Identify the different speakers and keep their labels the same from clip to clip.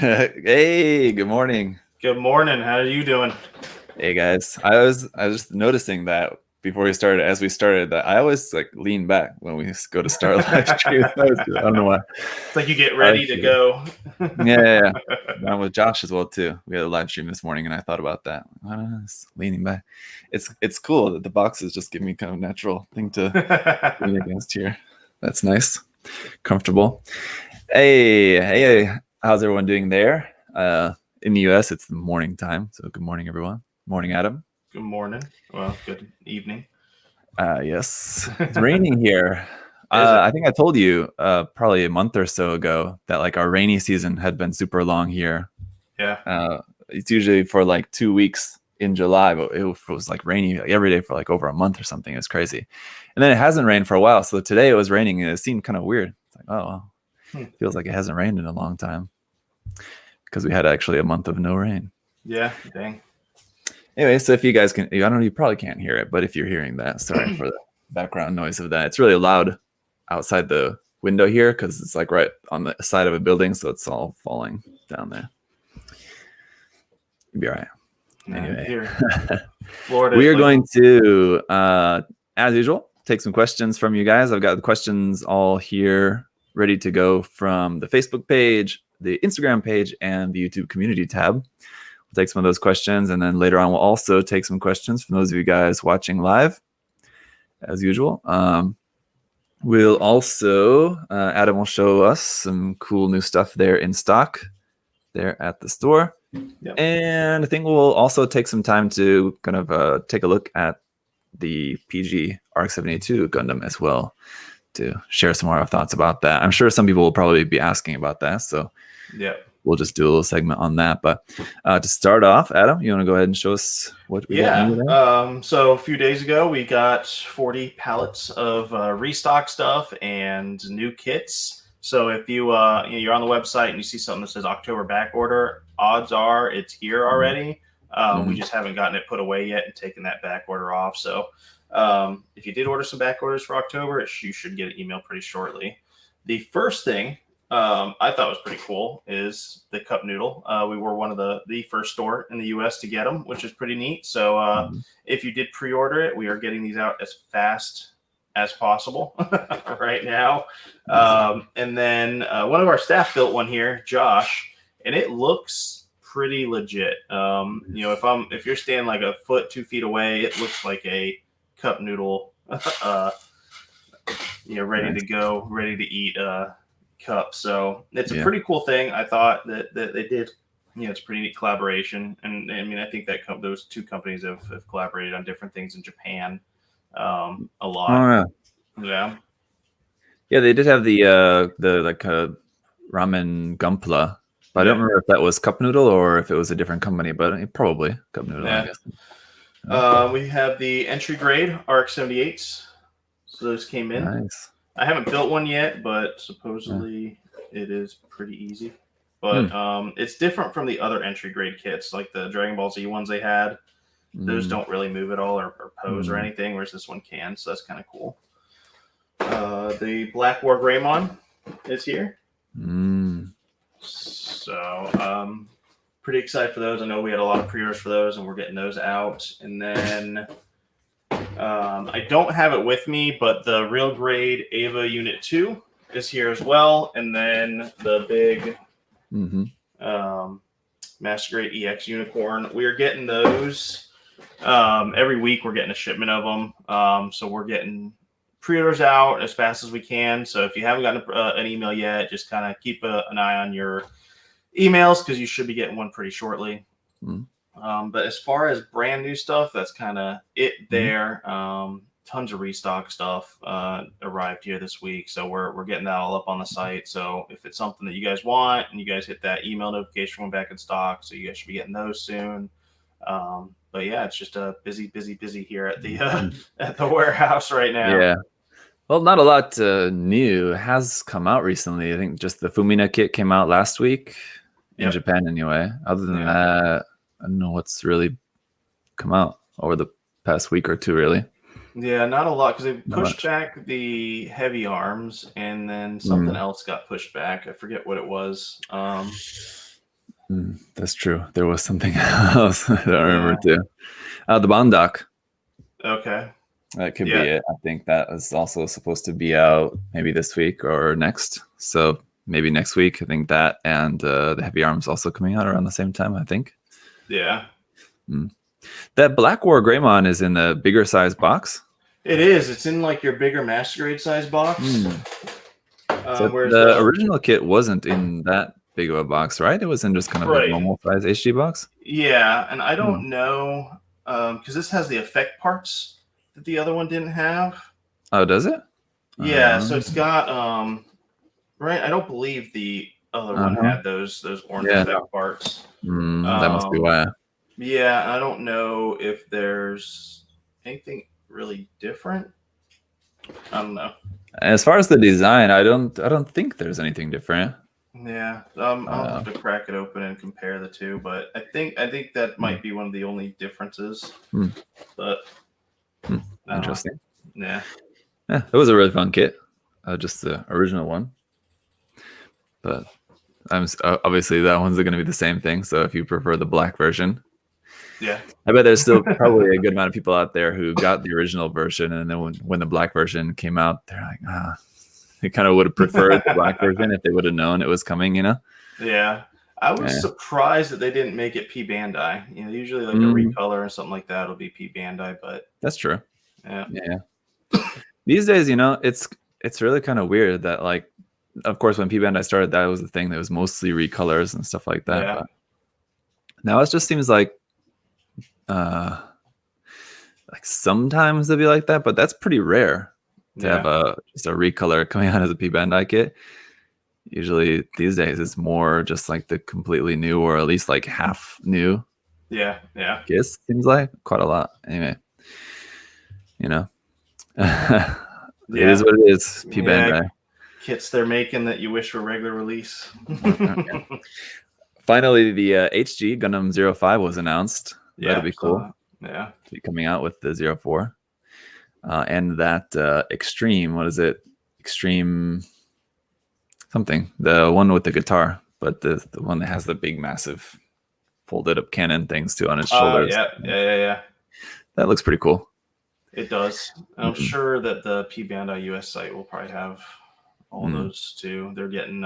Speaker 1: Hey, good morning.
Speaker 2: Good morning. How are you doing?
Speaker 1: Hey guys. I was just noticing that before we started, as we started, that I always like lean back when we go to start live stream. I don't know why.
Speaker 2: It's like you get ready to go.
Speaker 1: Yeah. I'm with Josh as well too. We had a live stream this morning, and I thought about that. I don't know, just leaning back. It's cool that the boxes just give me kind of natural thing to lean against here. That's nice, comfortable. Hey, how's everyone doing there? In the US, it's the morning time, so good morning, everyone. Morning, Adam.
Speaker 2: Good morning. Well, good evening.
Speaker 1: Yes, it's raining here.
Speaker 2: Is it?
Speaker 1: I think I told you probably a month or so ago that like our rainy season had been super long here.
Speaker 2: Yeah.
Speaker 1: It's usually for like 2 weeks in July, but it was like rainy like every day for like over a month or something. It's crazy. And then it hasn't rained for a while. So today it was raining, and it seemed kind of weird. It's like, oh, well, feels like it hasn't rained in a long time because we had actually a month of no rain.
Speaker 2: Yeah. Dang.
Speaker 1: Anyway, so if you guys can, I don't know, you probably can't hear it, but if you're hearing that, sorry for the background noise of that. It's really loud outside the window here because it's like right on the side of a building, so it's all falling down there. You'll be all right. Anyway,
Speaker 2: Here, Florida.
Speaker 1: we are going to, as usual, take some questions from you guys. I've got the questions all here ready to go from the Facebook page, the Instagram page, and the YouTube community tab. We'll take some of those questions, and then later on we'll also take some questions from those of you guys watching live, as usual. We'll also, Adam will show us some cool new stuff there in stock there at the store. Yep. And I think we'll also take some time to kind of take a look at the PG RX-72 Gundam as well, to share some more thoughts about that. I'm sure some people will probably be asking about that, so
Speaker 2: yeah,
Speaker 1: we'll just do a little segment on that. But to start off, Adam, you want to go ahead and show us what we got new there?
Speaker 2: So a few days ago, we got 40 pallets of restock stuff and new kits. So if you're on the website and you see something that says October back order, odds are it's here already. We just haven't gotten it put away yet and taken that back order off. So if you did order some back orders for October, you should get an email pretty shortly. The first thing I thought was pretty cool is the cup noodle. We were one of the first store in the U.S. to get them, which is pretty neat. So if you did pre-order it, we are getting these out as fast as possible right now. And then one of our staff built one here, Josh, and it looks pretty legit. If you're standing like a foot, 2 feet away, it looks like a cup noodle, ready to go, ready to eat cup. So it's a pretty cool thing. I thought that they did. It's a pretty neat collaboration, and I mean, I think that those two companies have collaborated on different things in Japan a lot. Yeah,
Speaker 1: they did have the like ramen Gumpla, but I don't remember if that was cup noodle or if it was a different company, but probably cup noodle, I guess.
Speaker 2: We have the entry grade RX-78s, so those came in.
Speaker 1: Nice.
Speaker 2: I haven't built one yet, but supposedly it is pretty easy. But it's different from the other entry grade kits, like the Dragon Ball Z ones they had. Those don't really move at all or pose or anything, whereas this one can, so that's kind of cool. The Black War Greymon is here. So pretty excited for those. I know we had a lot of pre-orders for those, and we're getting those out. And then I don't have it with me, but the real grade Ava Unit 2 is here as well. And then the big Master Grade EX Unicorn. We are getting those every week. We're getting a shipment of them. So we're getting pre-orders out as fast as we can. So if you haven't gotten an email yet, just kind of keep an eye on your emails because you should be getting one pretty shortly. But as far as brand new stuff, that's kind of it there. Tons of restock stuff arrived here this week, so we're getting that all up on the site. So if it's something that you guys want, and you guys hit that email notification when back in stock, so you guys should be getting those soon. But yeah, it's just a busy here at the warehouse right now.
Speaker 1: Yeah. Well, not a lot new has come out recently. I think just the Fumina kit came out last week in Japan anyway. Other than that, I don't know what's really come out over the past week or two, really.
Speaker 2: Yeah, not a lot because they pushed back the heavy arms, and then something else got pushed back. I forget what it was.
Speaker 1: That's true. There was something else that I remember too. The Bondoc.
Speaker 2: Okay.
Speaker 1: That could be it. I think that is also supposed to be out maybe this week or next. So maybe next week. I think that and the Heavy Arms also coming out around the same time, I think.
Speaker 2: Yeah.
Speaker 1: That Black War Greymon is in a bigger size box.
Speaker 2: It is. It's in like your bigger Master Grade size box.
Speaker 1: So the original kit wasn't in that big of a box, right? It was in just kind of a normal size HD box.
Speaker 2: Yeah, and I don't know because this has the effect parts that the other one didn't have.
Speaker 1: Oh, does it?
Speaker 2: Yeah, so it's got right. I don't believe the other one had those orange effect parts.
Speaker 1: That must be why.
Speaker 2: Yeah, I don't know if there's anything really different. I don't know.
Speaker 1: As far as the design, I don't think there's anything different.
Speaker 2: Yeah, I'll have to crack it open and compare the two, but I think that might be one of the only differences. But
Speaker 1: interesting.
Speaker 2: Yeah,
Speaker 1: it was a really fun kit, just the original one. But obviously that one's going to be the same thing. So if you prefer the black version, I bet there's still probably a good amount of people out there who got the original version, and then when the black version came out, they're like, they kind of would have preferred the black version if they would have known it was coming,
Speaker 2: Yeah, I was surprised that they didn't make it P Bandai. Usually like a recolor or something like that will be P Bandai, but
Speaker 1: that's true.
Speaker 2: Yeah.
Speaker 1: These days, it's really kind of weird that, like, of course, when P Bandai started, that was the thing. That was mostly recolors and stuff like that. But now it just seems like sometimes they'll be like that, but that's pretty rare to have just a recolor coming out as a P Bandai kit. Usually these days it's more just like the completely new or at least like half new.
Speaker 2: Yeah.
Speaker 1: Kits seems like quite a lot. Anyway, it is what it is. P Bandai
Speaker 2: kits they're making that you wish were regular release.
Speaker 1: Finally, the HG Gundam 05 was announced. That'll be cool.
Speaker 2: To
Speaker 1: be coming out with the 04. And that Extreme, what is it? Extreme something. The one with the guitar, but the one that has the big, massive folded up cannon things too on its shoulders.
Speaker 2: Yeah.
Speaker 1: That looks pretty cool.
Speaker 2: It does. I'm sure that the P Bandai US site will probably have all those too. They're getting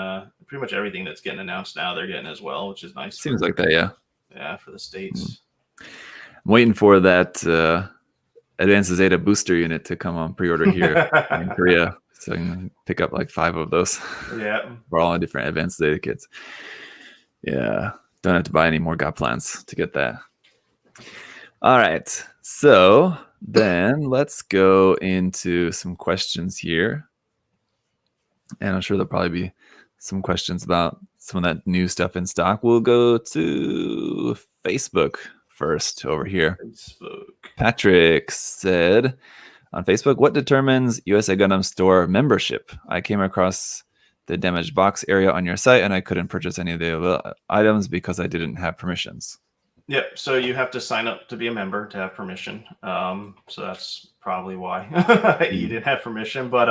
Speaker 2: pretty much everything that's getting announced now. They're getting as well, which is nice.
Speaker 1: Seems like that, yeah.
Speaker 2: Yeah, for the States.
Speaker 1: I'm waiting for that Advanced Zeta booster unit to come on pre-order here in Korea, so I can pick up like 5 of those.
Speaker 2: Yeah,
Speaker 1: for all the different Advanced Zeta kits. Yeah, don't have to buy any more GOT plans to get that. All right, so then let's go into some questions here. And I'm sure there'll probably be some questions about some of that new stuff in stock. We'll go to Facebook first over here. Patrick said on Facebook, what determines USA Gundam Store membership? I came across the damaged box area on your site and I couldn't purchase any of the items because I didn't have permissions.
Speaker 2: Yep. So you have to sign up to be a member to have permission. So that's probably why you didn't have permission. But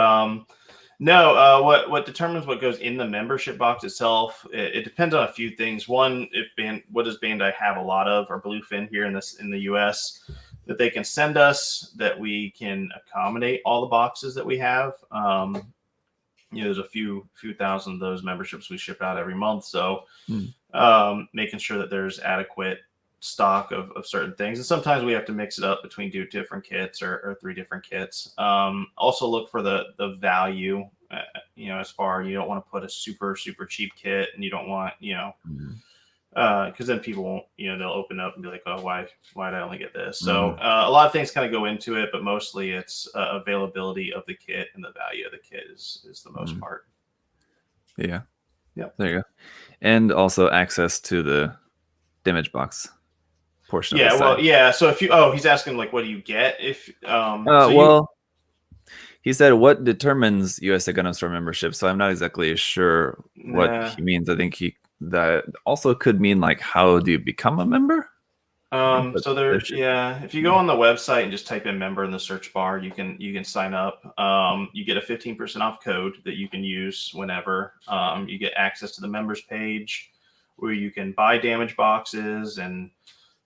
Speaker 2: no, what determines what goes in the membership box itself? It depends on a few things. One, what does Bandai have a lot of, or Bluefin here in the U.S. that they can send us that we can accommodate all the boxes that we have. There's a few thousand of those memberships we ship out every month. So making sure that there's adequate stock of certain things, and sometimes we have to mix it up between 2 different kits or 3 different kits. Also look for the value, as far, you don't want to put a super cheap kit, and you don't want because then people won't, they'll open up and be like, oh, why did I only get this? So a lot of things kind of go into it, but mostly it's availability of the kit, and the value of the kit is the most part.
Speaker 1: Yeah there you go. And also access to the damage box portion.
Speaker 2: So if you he's asking like, what do you get if
Speaker 1: he said what determines USA Gundam Store membership, so I'm not exactly sure what he means. I think that also could mean like, how do you become a member?
Speaker 2: So if you go on the website and just type in member in the search bar, you can sign up. You get a 15% off code that you can use whenever. You get access to the members page. where you can buy damage boxes and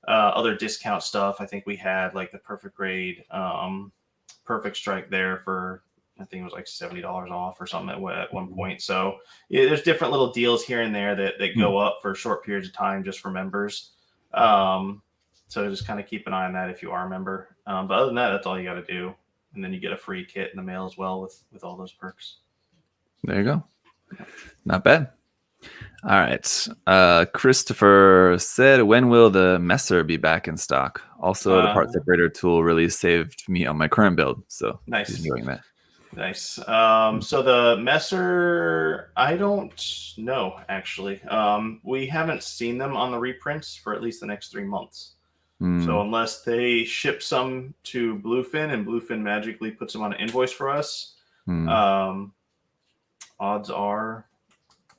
Speaker 2: other discount stuff. I think we had like the Perfect Grade Perfect Strike there for, I think it was like $70 off or something at one point. So yeah, there's different little deals here and there that go up for short periods of time just for members. So just kind of keep an eye on that if you are a member. But other than that, that's all you got to do. And then you get a free kit in the mail as well with all those perks.
Speaker 1: There you go. Not bad. All right. Christopher said, when will the Messer be back in stock? Also, the part separator tool really saved me on my current build. So
Speaker 2: nice.
Speaker 1: He's enjoying that.
Speaker 2: Nice. So the Messer, I don't know, actually. We haven't seen them on the reprints for at least the next 3 months. So unless they ship some to Bluefin and Bluefin magically puts them on an invoice for us, odds are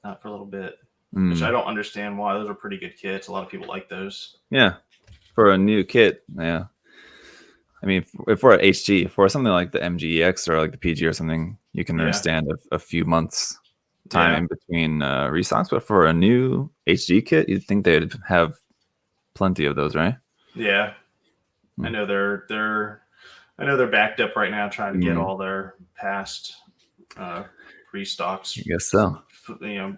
Speaker 2: not for a little bit, which I don't understand why. Those are pretty good kits. A lot of people like those.
Speaker 1: Yeah, for a new kit, yeah. I mean, if we're at HG, for something like the MGEX or like the PG or something, you can understand a few months time in between restocks. But for a new HG kit, you'd think they'd have plenty of those, right?
Speaker 2: Yeah, I know they're backed up right now trying to get all their past restocks.
Speaker 1: I guess so.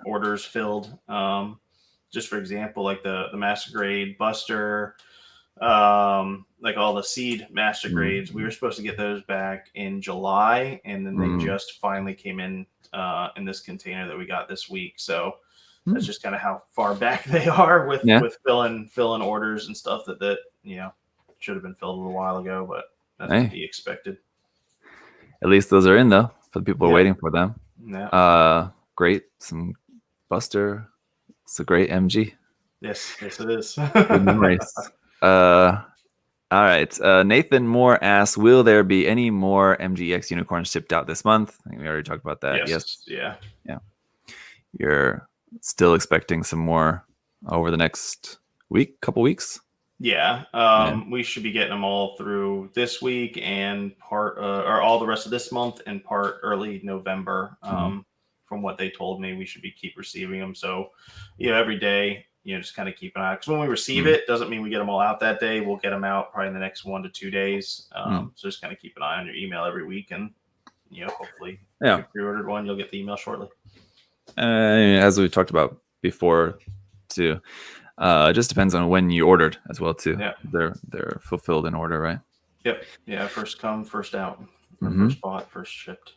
Speaker 2: Orders filled. Just for example, like the Master Grade Buster, like all the Seed Master Grades, we were supposed to get those back in July, and then they just finally came in this container that we got this week. So that's just kind of how far back they are with filling orders and stuff that should have been filled a little while ago, but that's to be expected.
Speaker 1: At least those are in though, for the people waiting for them.
Speaker 2: Yeah.
Speaker 1: Great, some Buster. It's a great MG.
Speaker 2: Yes, it is.
Speaker 1: Good memories. All right. Nathan Moore asks, will there be any more MGX unicorns shipped out this month? I think we already talked about that. Yes.
Speaker 2: Yeah.
Speaker 1: You're still expecting some more over the next couple weeks?
Speaker 2: Yeah. We should be getting them all through this week and part or all the rest of this month and part early November. From what they told me, we should keep receiving them. So, every day, just kind of keep an eye. Because when we receive it, doesn't mean we get them all out that day. We'll get them out probably in the next 1 to 2 days. So just kind of keep an eye on your email every week, and hopefully, if you pre-ordered one, you'll get the email shortly.
Speaker 1: As we talked about before, too, it just depends on when you ordered as well, too.
Speaker 2: Yeah,
Speaker 1: they're fulfilled in order, right?
Speaker 2: Yep. Yeah, first come, first out. First bought, first shipped.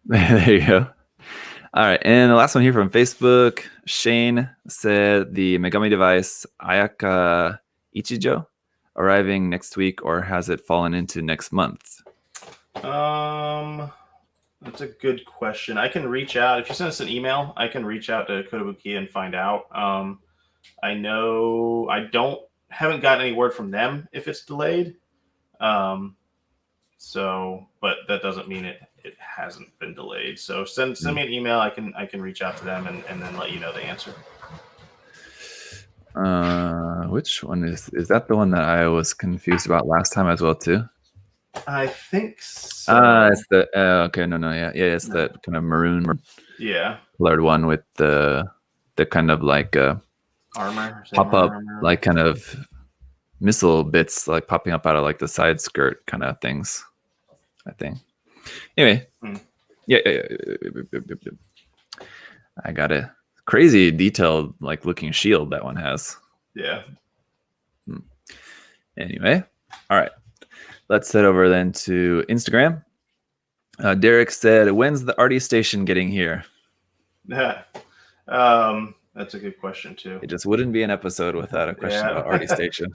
Speaker 1: There you go. All right, and the last one here from Facebook, Shane said the Megami device Ayaka Ichijo arriving next week, or has it fallen into next month?
Speaker 2: That's a good question. I can reach out. If you send us an email, I can reach out to Kotobukiya and find out. I know haven't gotten any word from them if it's delayed. So, but that doesn't mean it hasn't been delayed. So send me an email. I can reach out to them and then let you know the answer.
Speaker 1: Which one is that? The one that I was confused about last time as well too?
Speaker 2: I think so.
Speaker 1: It's the okay. No, yeah. It's the kind of maroon, colored one with the kind of like
Speaker 2: armor
Speaker 1: pop up, like kind of missile bits like popping up out of like the side skirt kind of things, I think. Anyway, yeah. I got it. Crazy detailed, like looking shield that one has.
Speaker 2: Yeah.
Speaker 1: Anyway, all right. Let's head over then to Instagram. Derek said, "When's the Artie station getting here?"
Speaker 2: Yeah. That's a good question too.
Speaker 1: It just wouldn't be an episode without a question about Artie station.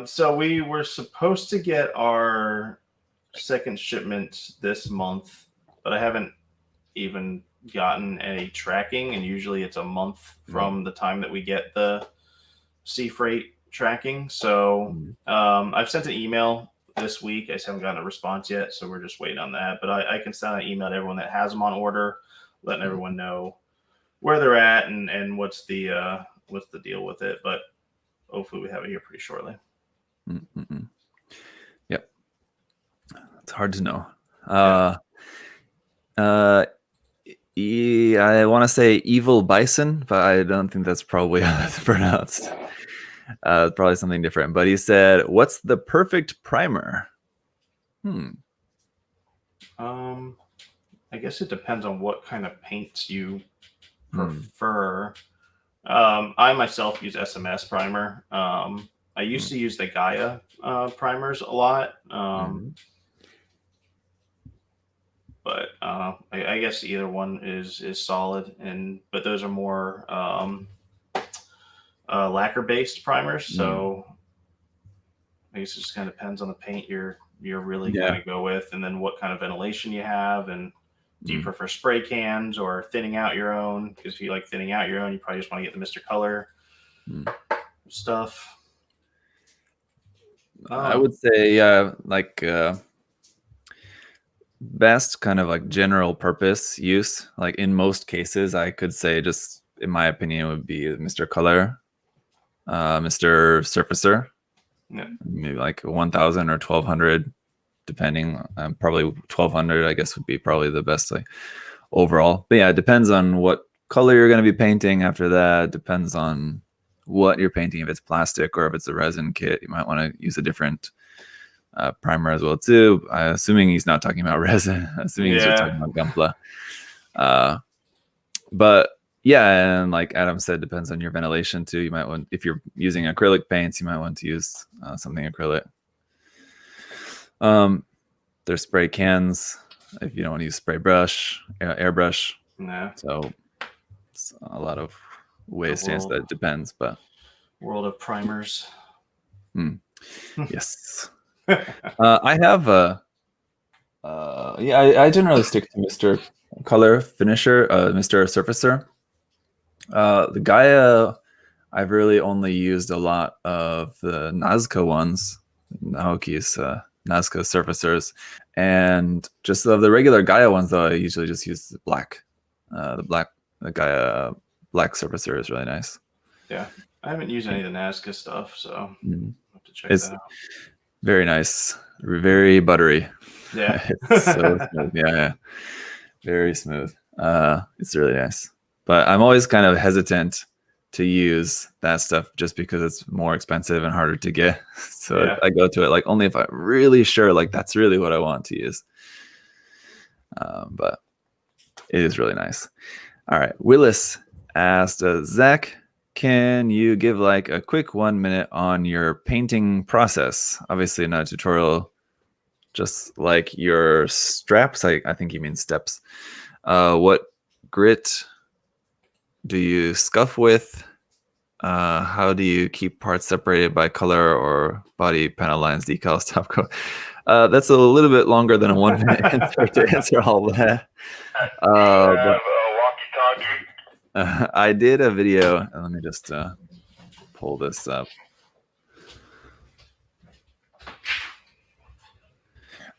Speaker 2: So we were supposed to get our second shipment this month, but I haven't even gotten any tracking, and usually it's a month from the time that we get the sea freight tracking. So I've sent an email this week. I just haven't gotten a response yet, so we're just waiting on that. But I can send an email to everyone that has them on order, letting everyone know where they're at and what's the deal with it. But hopefully we have it here pretty shortly.
Speaker 1: Yep. It's hard to know. I want to say Evil Bison, but I don't think that's probably how that's pronounced. Probably something different. But he said, "What's the perfect primer?"
Speaker 2: I guess it depends on what kind of paints you prefer. I myself use SMS primer. I used to use the Gaia primers a lot. But I guess either one is solid, but those are more lacquer based primers. So I guess it just kind of depends on the paint you're really going to go with, and then what kind of ventilation you have, and do you prefer spray cans or thinning out your own? Because if you like thinning out your own, you probably just want to get the Mr. Color stuff.
Speaker 1: I would say like best kind of like general purpose use. Like in most cases, I could say, just in my opinion, would be Mr. Color, Mr. Surfacer.
Speaker 2: Yeah.
Speaker 1: Maybe like 1,000 or 1,200, depending. Probably 1,200, I guess, would be probably the best like overall. But yeah, it depends on what color you're going to be painting. After that, depends on what you're painting. If it's plastic or if it's a resin kit, you might want to use a different primer as well too. Assuming he's not talking about resin. Assuming he's just talking about Gunpla. But yeah, and like Adam said, depends on your ventilation too. You might want, if you're using acrylic paints, you might want to use something acrylic. There's spray cans if you don't want to use spray brush, airbrush.
Speaker 2: No.
Speaker 1: So it's a lot of ways to answer that. It depends, but
Speaker 2: world of primers.
Speaker 1: Yes. I have I generally stick to Mr. Color Finisher, Mr. Surfacer. The Gaia, I've really only used a lot of the Nazca ones, Naoki's Nazca surfacers, and just of the regular Gaia ones, though, I usually just use the black. The Gaia black surfacer is really nice.
Speaker 2: Yeah, I haven't used any of the Nazca stuff, so I'll have to check that out.
Speaker 1: Very nice, very buttery.
Speaker 2: Yeah,
Speaker 1: it's so smooth. Yeah, very smooth. It's really nice. But I'm always kind of hesitant to use that stuff just because it's more expensive and harder to get. So I go to it like only if I'm really sure, like that's really what I want to use. But it is really nice. All right. Willis asked, Zach, can you give like a quick 1 minute on your painting process? Obviously not a tutorial, just like your straps. I think you mean steps. What grit do you scuff with? How do you keep parts separated by color or body panel lines, decals, top coat? That's a little bit longer than a 1 minute answer to answer all of that. I did a video. Let me just pull this up.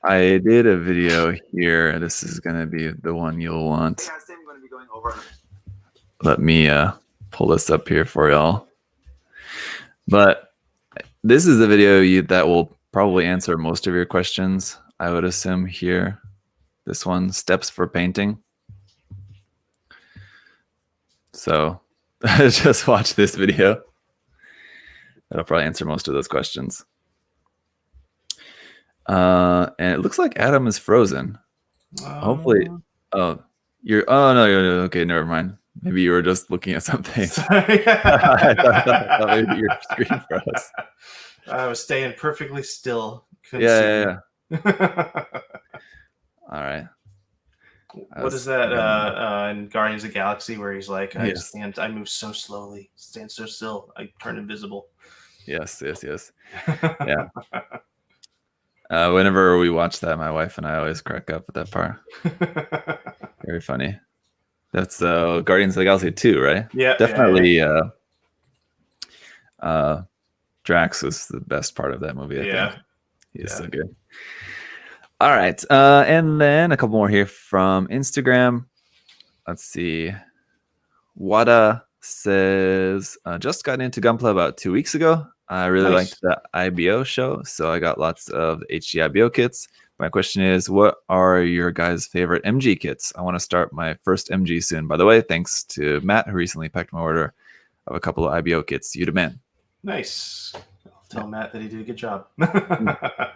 Speaker 1: I did a video here. This is going to be the one you'll want. Let me pull this up here for y'all. But this is the video that will probably answer most of your questions, I would assume here. This one, steps for painting. So just watch this video. That'll probably answer most of those questions. And it looks like Adam is frozen. Hopefully. Oh, no, okay, never mind. Maybe you were just looking at something. I thought maybe your screen froze.
Speaker 2: I was staying perfectly still.
Speaker 1: Yeah. All right.
Speaker 2: What is that in Guardians of the Galaxy where he's like, I move so slowly, stand so still, I turn invisible.
Speaker 1: Yes. Yeah. Whenever we watch that, my wife and I always crack up at that part. Very funny. That's Guardians of the Galaxy 2, right?
Speaker 2: Yeah.
Speaker 1: Definitely. Drax was the best part of that movie, I think. He's so good. All right. And then a couple more here from Instagram. Let's see. Wada says, just got into Gunpla about 2 weeks ago. I really liked the IBO show, so I got lots of HG IBO kits. My question is, what are your guys' favorite MG kits? I want to start my first MG soon. By the way, thanks to Matt, who recently packed my order of a couple of IBO kits. You demand.
Speaker 2: Nice. I'll tell Matt that he did a good job.
Speaker 1: Mm.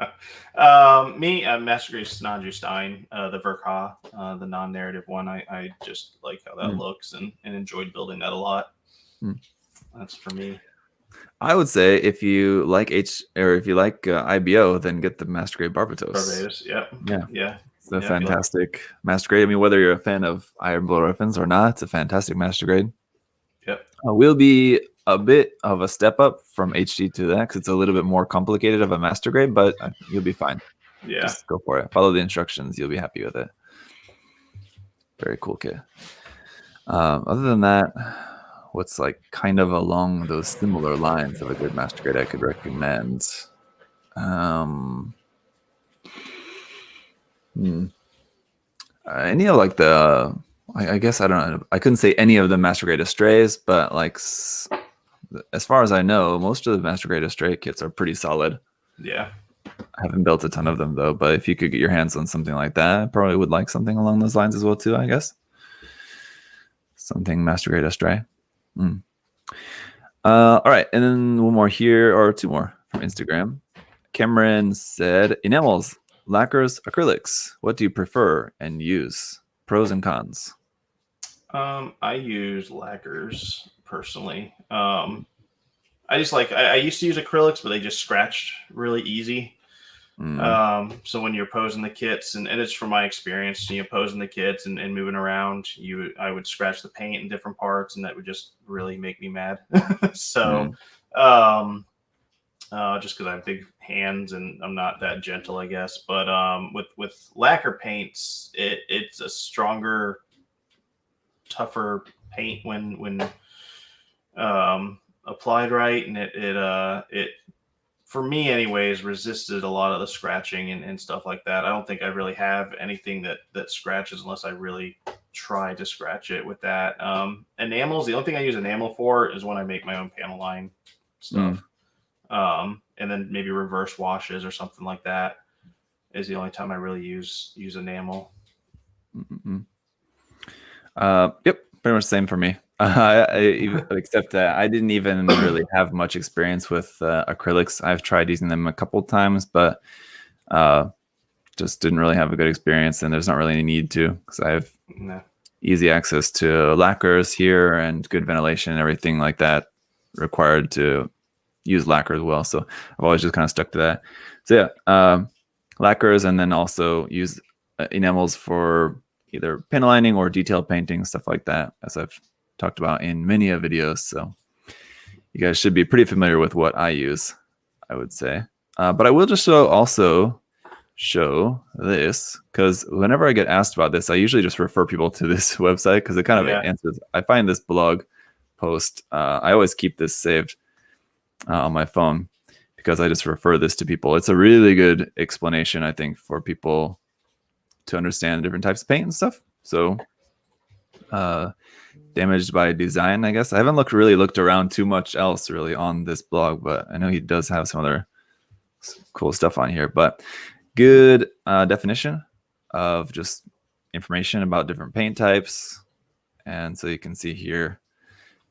Speaker 2: Me, Master Grace Nanju Stein, the Verka, the non-narrative one. I just like how that looks and enjoyed building that a lot. That's for me.
Speaker 1: I would say if you like IBO, then get the Master Grade Barbatos.
Speaker 2: Barbatos, yeah.
Speaker 1: It's a fantastic Master Grade. I mean, whether you're a fan of Iron Blow weapons or not, it's a fantastic Master Grade.
Speaker 2: Yep.
Speaker 1: Will be a bit of a step up from HD to that because it's a little bit more complicated of a Master Grade, but you'll be fine.
Speaker 2: Yeah.
Speaker 1: Just go for it. Follow the instructions. You'll be happy with it. Very cool kit. Other than that, what's like kind of along those similar lines of a good Master Grade I could recommend? Any of like the, I guess I don't know. I couldn't say any of the Master Grade Astrays, but like as far as I know, most of the Master Grade Astray kits are pretty solid.
Speaker 2: Yeah.
Speaker 1: I haven't built a ton of them though, but if you could get your hands on something like that, I probably would like something along those lines as well too, I guess. Something Master Grade Astray. All right, and then one more here, or two more from Instagram. Cameron said, enamels, lacquers, acrylics. What do you prefer and use? Pros and cons.
Speaker 2: I use lacquers personally. I just like I used to use acrylics, but they just scratched really easy. So when you're posing the kits, and it's from my experience, posing the kits and moving around, I would scratch the paint in different parts, and that would just really make me mad. So, just because I have big hands and I'm not that gentle, I guess. But with lacquer paints, it's a stronger, tougher paint when applied right, and it for me anyways resisted a lot of the scratching and stuff like that. I don't think I really have anything that scratches unless I really try to scratch it with that. Enamels, the only thing I use enamel for is when I make my own panel line stuff. And then maybe reverse washes or something like that is the only time I really use enamel.
Speaker 1: Yep, pretty much the same for me. Except I didn't even really have much experience with acrylics. I've tried using them a couple times, but just didn't really have a good experience, and there's not really any need to because I have easy access to lacquers here and good ventilation and everything like that required to use lacquer as well. So I've always just kind of stuck to that. So yeah, lacquers, and then also use enamels for either panel lining or detail painting, stuff like that, as I've talked about in many videos. So you guys should be pretty familiar with what I use, I would say. But I will just also show this, because whenever I get asked about this, I usually just refer people to this website because it kind of answers. I find this blog post, I always keep this saved on my phone because I just refer this to people. It's a really good explanation, I think, for people to understand different types of paint and stuff. So Damaged by Design, I guess. I haven't really looked around too much else really on this blog, but I know he does have some other cool stuff on here. But good definition of just information about different paint types. And so you can see here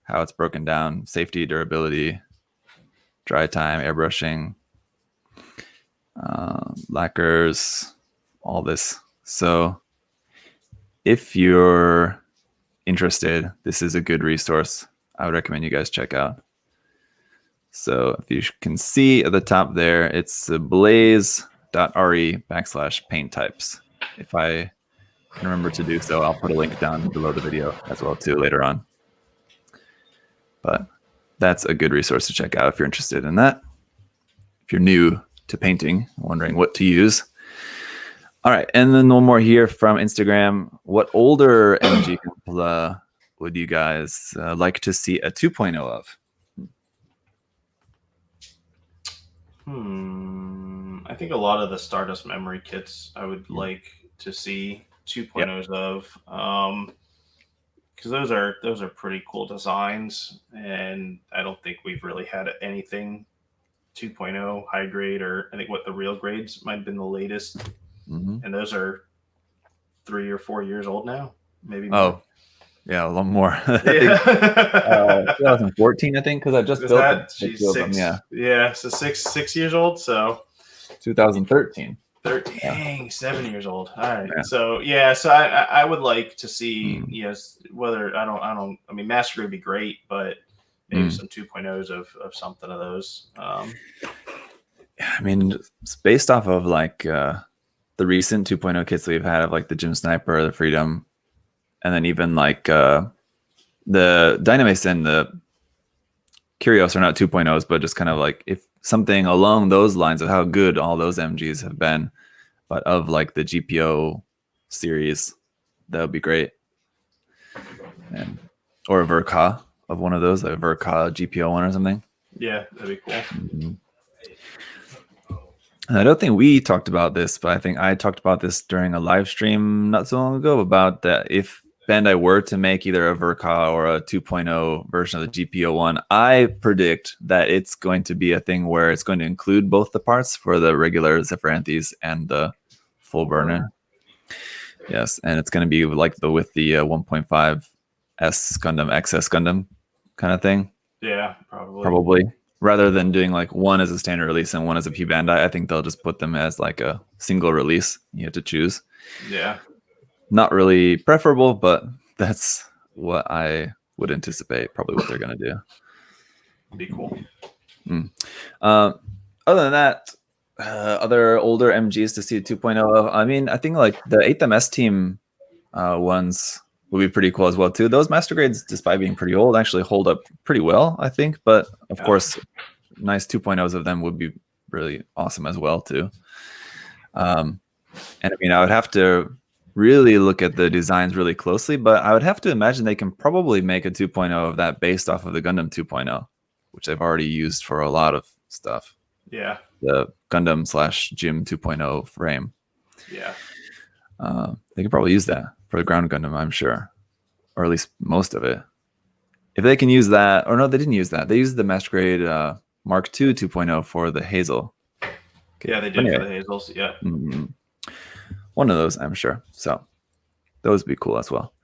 Speaker 1: how it's broken down: safety, durability, dry time, airbrushing, lacquers, all this. So if you're interested, this is a good resource I would recommend you guys check out. So if you can see at the top there, it's blaze.re/paint types. If I can remember to do so, I'll put a link down below the video as well too later on. But that's a good resource to check out if you're interested in that. If you're new to painting, wondering what to use. All right, and then one more here from Instagram. What older MG would you guys like to see a 2.0 of?
Speaker 2: I think a lot of the Stardust memory kits I would like to see 2.0s of, because those are pretty cool designs, and I don't think we've really had anything 2.0 high grade, or I think what the real grades might have been the latest and those are 3 or 4 years old now, maybe more.
Speaker 1: Oh, yeah, a lot more.
Speaker 2: Yeah.
Speaker 1: 2014, I think, because I just
Speaker 2: Is
Speaker 1: built
Speaker 2: that
Speaker 1: the two of them.
Speaker 2: Yeah, so 6 years old. So
Speaker 1: 2013.
Speaker 2: 13,
Speaker 1: Yeah.
Speaker 2: dang, 7 years old. All right.
Speaker 1: Yeah.
Speaker 2: So I would like to see whether I mean Master would be great, but maybe some 2.0s of something of those.
Speaker 1: I mean, it's based off of like the recent 2.0 kits we've had of like the Gym Sniper, the Freedom, and then even like the Dynamace and the Curios are not 2.0s, but just kind of like if something along those lines of how good all those MGs have been, but of like the GPO series, that would be great. Or a Verka of one of those, like a Verka GPO one or something.
Speaker 2: Yeah, that'd be cool.
Speaker 1: And I don't think we talked about this, but I think I talked about this during a live stream not so long ago about that if Bandai were to make either a Verka or a 2.0 version of the GPO one, I predict that it's going to be a thing where it's going to include both the parts for the regular Zephyranthes and the full burner. Yes, and it's going to be like with the 1.5 S Gundam, XS Gundam kind of thing.
Speaker 2: Yeah, probably.
Speaker 1: Rather than doing like one as a standard release and one as a P Bandai, I think they'll just put them as like a single release. You have to choose.
Speaker 2: Yeah.
Speaker 1: Not really preferable, but that's what I would anticipate. Probably what they're going to do.
Speaker 2: Be cool.
Speaker 1: Other than that, other older MGs to see 2.0 of. I mean, I think like the 8MS team ones would be pretty cool as well too. Those master grades, despite being pretty old, actually hold up pretty well, I think. But of course, nice 2.0s of them would be really awesome as well too. And I mean, I would have to really look at the designs really closely, but I would have to imagine they can probably make a 2.0 of that based off of the Gundam 2.0, which they've already used for a lot of stuff.
Speaker 2: Yeah.
Speaker 1: The Gundam / Gym 2.0 frame.
Speaker 2: Yeah.
Speaker 1: They could probably use that for the ground Gundam, I'm sure, or at least most of it. If they can use that, or no, they didn't use that. They used the Master Grade Mark II 2.0 for the Hazel.
Speaker 2: Okay. Yeah, they did for the Hazels. Yeah.
Speaker 1: One of those, I'm sure. So those would be cool as well.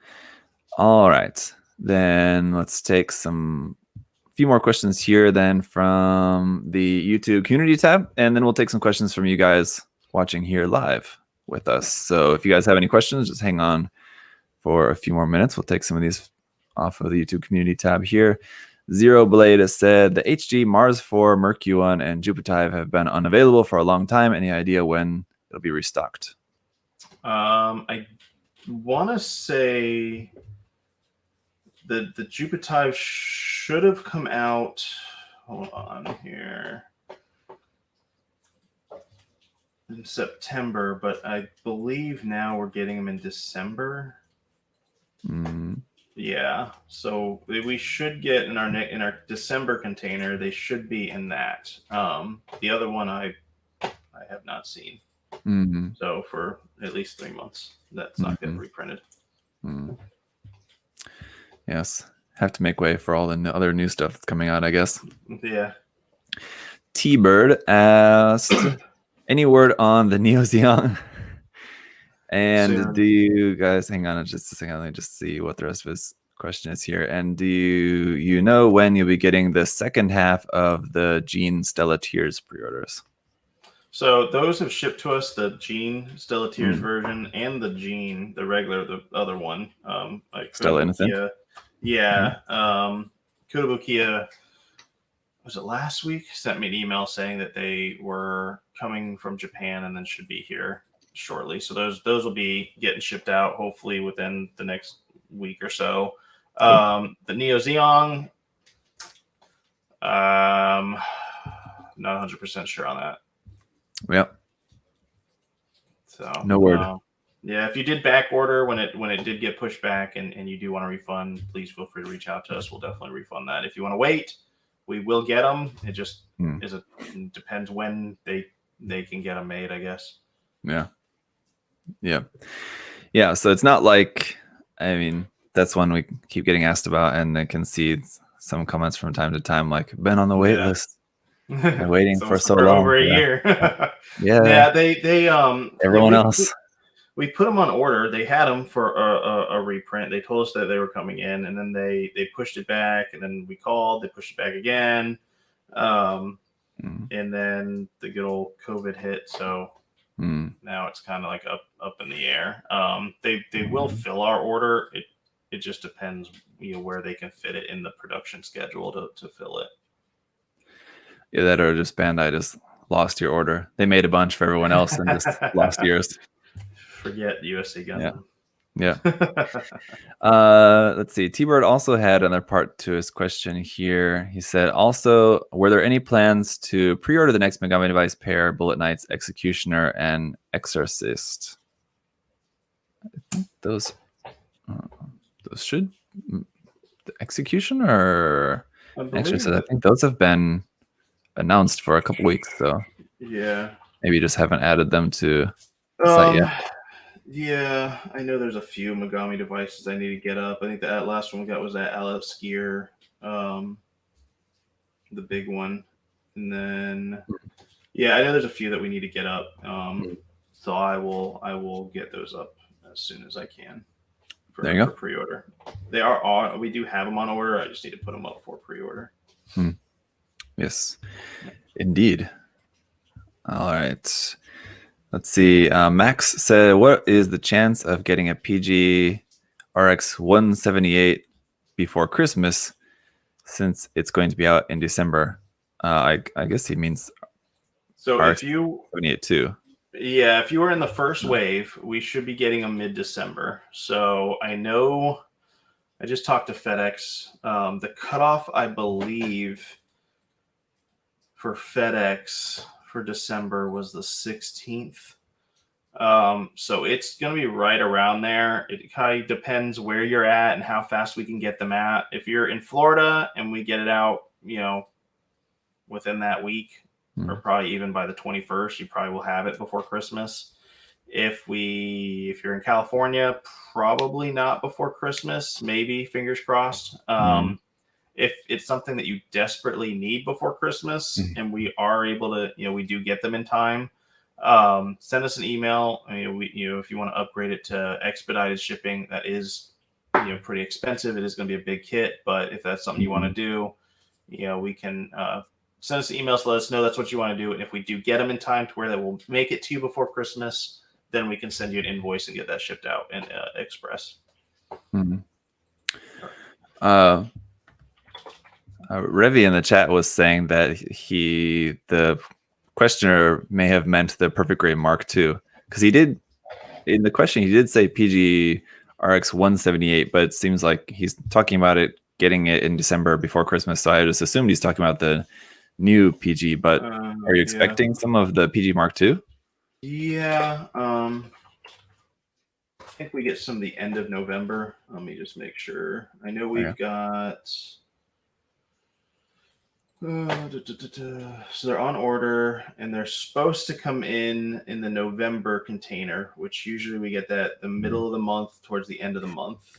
Speaker 1: All right. Then let's take a few more questions here then from the YouTube community tab. And then we'll take some questions from you guys watching here live with us. So if you guys have any questions, just hang on for a few more minutes. We'll take some of these off of the YouTube community tab here. Zero Blade has said the HG, Mars 4, Mercuon, and Jupitive have been unavailable for a long time. Any idea when it'll be restocked?
Speaker 2: I want to say the Jupitive should have come out. Hold on here. In September, but I believe now we're getting them in December. Yeah, so we should get in our December container. They should be in that. The other one I have not seen. So for at least 3 months, that's not getting reprinted.
Speaker 1: Yes, have to make way for all the other new stuff that's coming out, I guess.
Speaker 2: Yeah.
Speaker 1: T-Bird asked, any word on the Neo Xeon? And do you guys hang on just a second? Let me just see what the rest of his question is here. And do you know when you'll be getting the second half of the Gene Stella Tears pre-orders?
Speaker 2: So those have shipped to us, the Gene Stella Tears version and the Gene, the other one. Like
Speaker 1: Stella Innocent.
Speaker 2: Yeah. Kudobukia, was it last week? Sent me an email saying that they were coming from Japan and then should be here shortly. So those will be getting shipped out hopefully within the next week or so. The Neo Xeon, not 100% sure on that.
Speaker 1: Yep.
Speaker 2: So
Speaker 1: no word.
Speaker 2: Yeah, if you did back order when it did get pushed back and you do want to refund, please feel free to reach out to us. We'll definitely refund that. If you want to wait, we will get them. It just depends when they can get them made, I guess.
Speaker 1: Yeah. So it's not like, I mean, that's one we keep getting asked about, and I can see some comments from time to time like, been on the wait list. Been waiting for so
Speaker 2: for
Speaker 1: long.
Speaker 2: over a
Speaker 1: Yeah.
Speaker 2: year.
Speaker 1: Yeah.
Speaker 2: Yeah, they
Speaker 1: Everyone else.
Speaker 2: we put them on order. They had them for a reprint. They told us that they were coming in, and then they pushed it back, and then we called. They pushed it back again, and then the good old COVID hit. So now it's kind of like up in the air. They will fill our order. It just depends, where they can fit it in the production schedule to fill it.
Speaker 1: Yeah, that or just Bandai just lost your order. They made a bunch for everyone else and just lost yours.
Speaker 2: Forget USA Gundam.
Speaker 1: Yeah. Let's see. T-Bird also had another part to his question here. He said, also, were there any plans to pre-order the next Megami Device pair, Bullet Knights, Executioner, and Exorcist? I think those should... The Executioner or Exorcist? I think those have been announced for a couple weeks, so
Speaker 2: yeah,
Speaker 1: maybe you just haven't added them to the site yet.
Speaker 2: Yeah, I know there's a few Megami Devices I need to get up. I think that last one we got was that Aleph Skier, the big one, and then I know there's a few that we need to get up. So I will get those up as soon as I can.
Speaker 1: There you go.
Speaker 2: For pre-order. They are on. We do have them on order. I just need to put them up for pre-order.
Speaker 1: Yes, indeed. All right. Let's see. Max said, what is the chance of getting a PG RX 178 before Christmas, since it's going to be out in December? I guess he means
Speaker 2: so
Speaker 1: RX
Speaker 2: if you
Speaker 1: 178 too.
Speaker 2: Yeah, if you were in the first wave, we should be getting them mid-December. So I know I just talked to FedEx. The cutoff, I believe, for FedEx for December was the 16th. So it's going to be right around there. It kind of depends where you're at and how fast we can get them at. If you're in Florida and we get it out, within that week, or probably even by the 21st, you probably will have it before Christmas. If you're in California, probably not before Christmas, maybe, fingers crossed. If it's something that you desperately need before Christmas and we are able to, we do get them in time, send us an email. If you want to upgrade it to expedited shipping, that is, pretty expensive. It is going to be a big kit, but if that's something you want to do, we can, send us emails to let us know that's what you want to do. And if we do get them in time to where they will make it to you before Christmas, then we can send you an invoice and get that shipped out in Express.
Speaker 1: Revi in the chat was saying that the questioner may have meant the Perfect Grade Mark II, because he did, in the question, he did say PG RX 178, but it seems like he's talking about it, getting it in December before Christmas. So I just assumed he's talking about the new PG, but are you expecting some of the PG Mark II?
Speaker 2: Yeah. I think we get some the end of November. Let me just make sure. I know we've got... So they're on order, and they're supposed to come in the November container, which usually we get that the middle of the month towards the end of the month.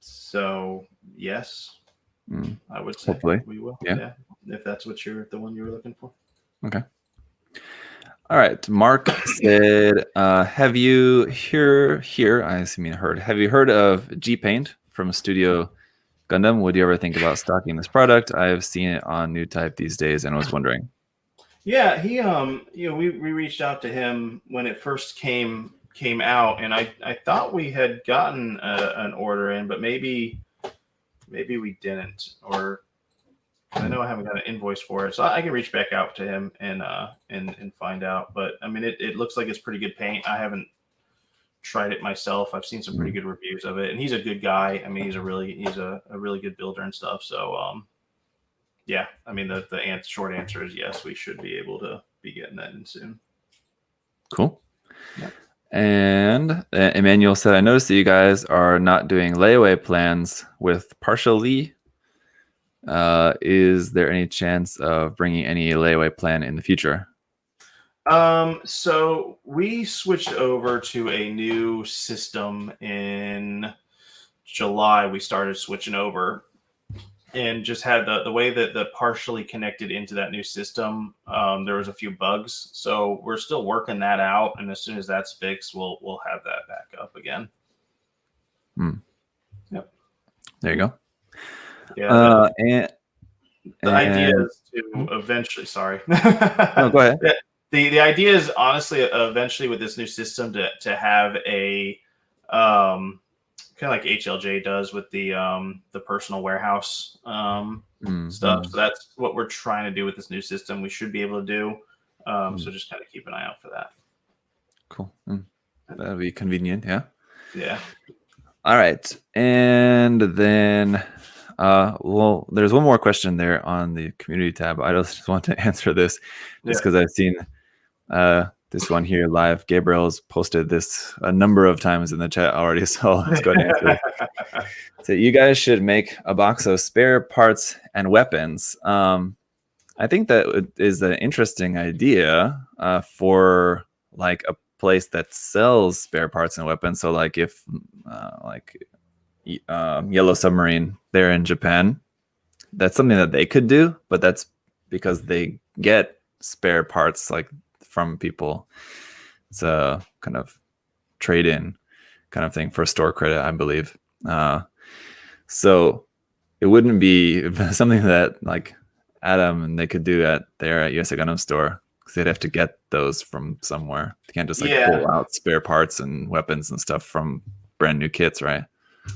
Speaker 2: So yes, I would say
Speaker 1: hopefully
Speaker 2: we will. Yeah, if that's the one you were looking for.
Speaker 1: Okay. All right. Mark said, have you heard of G-Paint from Studio Gundam? Would you ever think about stocking this product? I've seen it on New Type these days and was wondering.
Speaker 2: Yeah, he we reached out to him when it first came out, and I thought we had gotten an order in, but maybe we didn't, or I know I haven't got an invoice for it, so I can reach back out to him and find out. But I mean, it looks like it's pretty good paint. I haven't tried it myself. I've seen some pretty good reviews of it, and he's a good guy. I mean, he's a really good builder and stuff. So yeah, I mean, the short answer is yes, we should be able to be getting that in soon.
Speaker 1: Cool. Yep. And Emmanuel said, I noticed that you guys are not doing layaway plans with partially. Is there any chance of bringing any layaway plan in the future?
Speaker 2: So we switched over to a new system in July. We started switching over, and just had the way that the partially connected into that new system, there was a few bugs. So we're still working that out, and as soon as that's fixed, we'll have that back up again. Yep.
Speaker 1: There you go.
Speaker 2: Yeah.
Speaker 1: And
Speaker 2: the idea is to eventually. Sorry.
Speaker 1: No, go ahead.
Speaker 2: The idea is honestly eventually with this new system to have a kind of like HLJ does with the personal warehouse stuff. So that's what we're trying to do with this new system. We should be able to do. So just kind of keep an eye out for that.
Speaker 1: Cool. That'll be convenient. Yeah.
Speaker 2: Yeah.
Speaker 1: All right. And then, well, there's one more question there on the community tab. I just want to answer this just because I've seen this one here live. Gabriel's posted this a number of times in the chat already, so let's go ahead and answer it. So you guys should make a box of spare parts and weapons. I think that is an interesting idea for like a place that sells spare parts and weapons. So like if Yellow Submarine, they're in Japan, that's something that they could do, but that's because they get spare parts like from people. It's a kind of trade-in kind of thing for store credit, I believe. So it wouldn't be something that like Adam and they could do at USA Gundam Store, because they'd have to get those from somewhere. They can't just like pull out spare parts and weapons and stuff from brand new kits, right?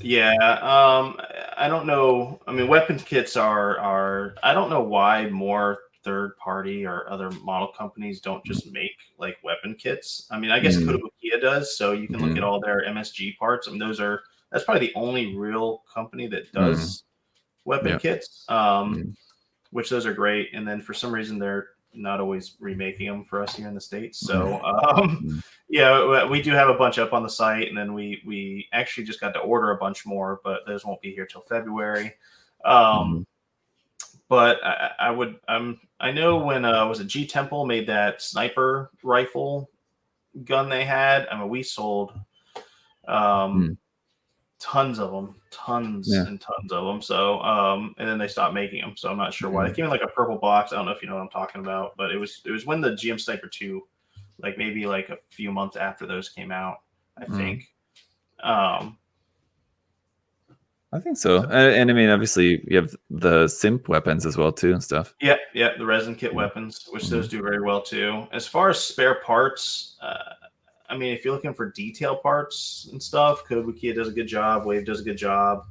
Speaker 2: Yeah, I don't know. I mean, weapons kits are. I don't know why more third party or other model companies don't just make like weapon kits. I mean, I guess Kotobukiya does, so you can look at all their MSG parts. I mean, that's probably the only real company that does weapon kits. Which those are great. And then for some reason they're not always remaking them for us here in the States. So yeah, we do have a bunch up on the site, and then we actually just got to order a bunch more, but those won't be here till February. But I know when was it G Temple made that sniper rifle gun they had. I mean, we sold tons of them, and tons of them. So and then they stopped making them. So I'm not sure why. They came in like a purple box. I don't know if you know what I'm talking about, but it was when the GM Sniper 2, like maybe like a few months after those came out, I think.
Speaker 1: I think so. And I mean, obviously, you have the simp weapons as well too and stuff.
Speaker 2: Yeah, the resin kit weapons, which those do very well too. As far as spare parts, I mean, if you're looking for detail parts and stuff, Kotobukiya does a good job. Wave does a good job.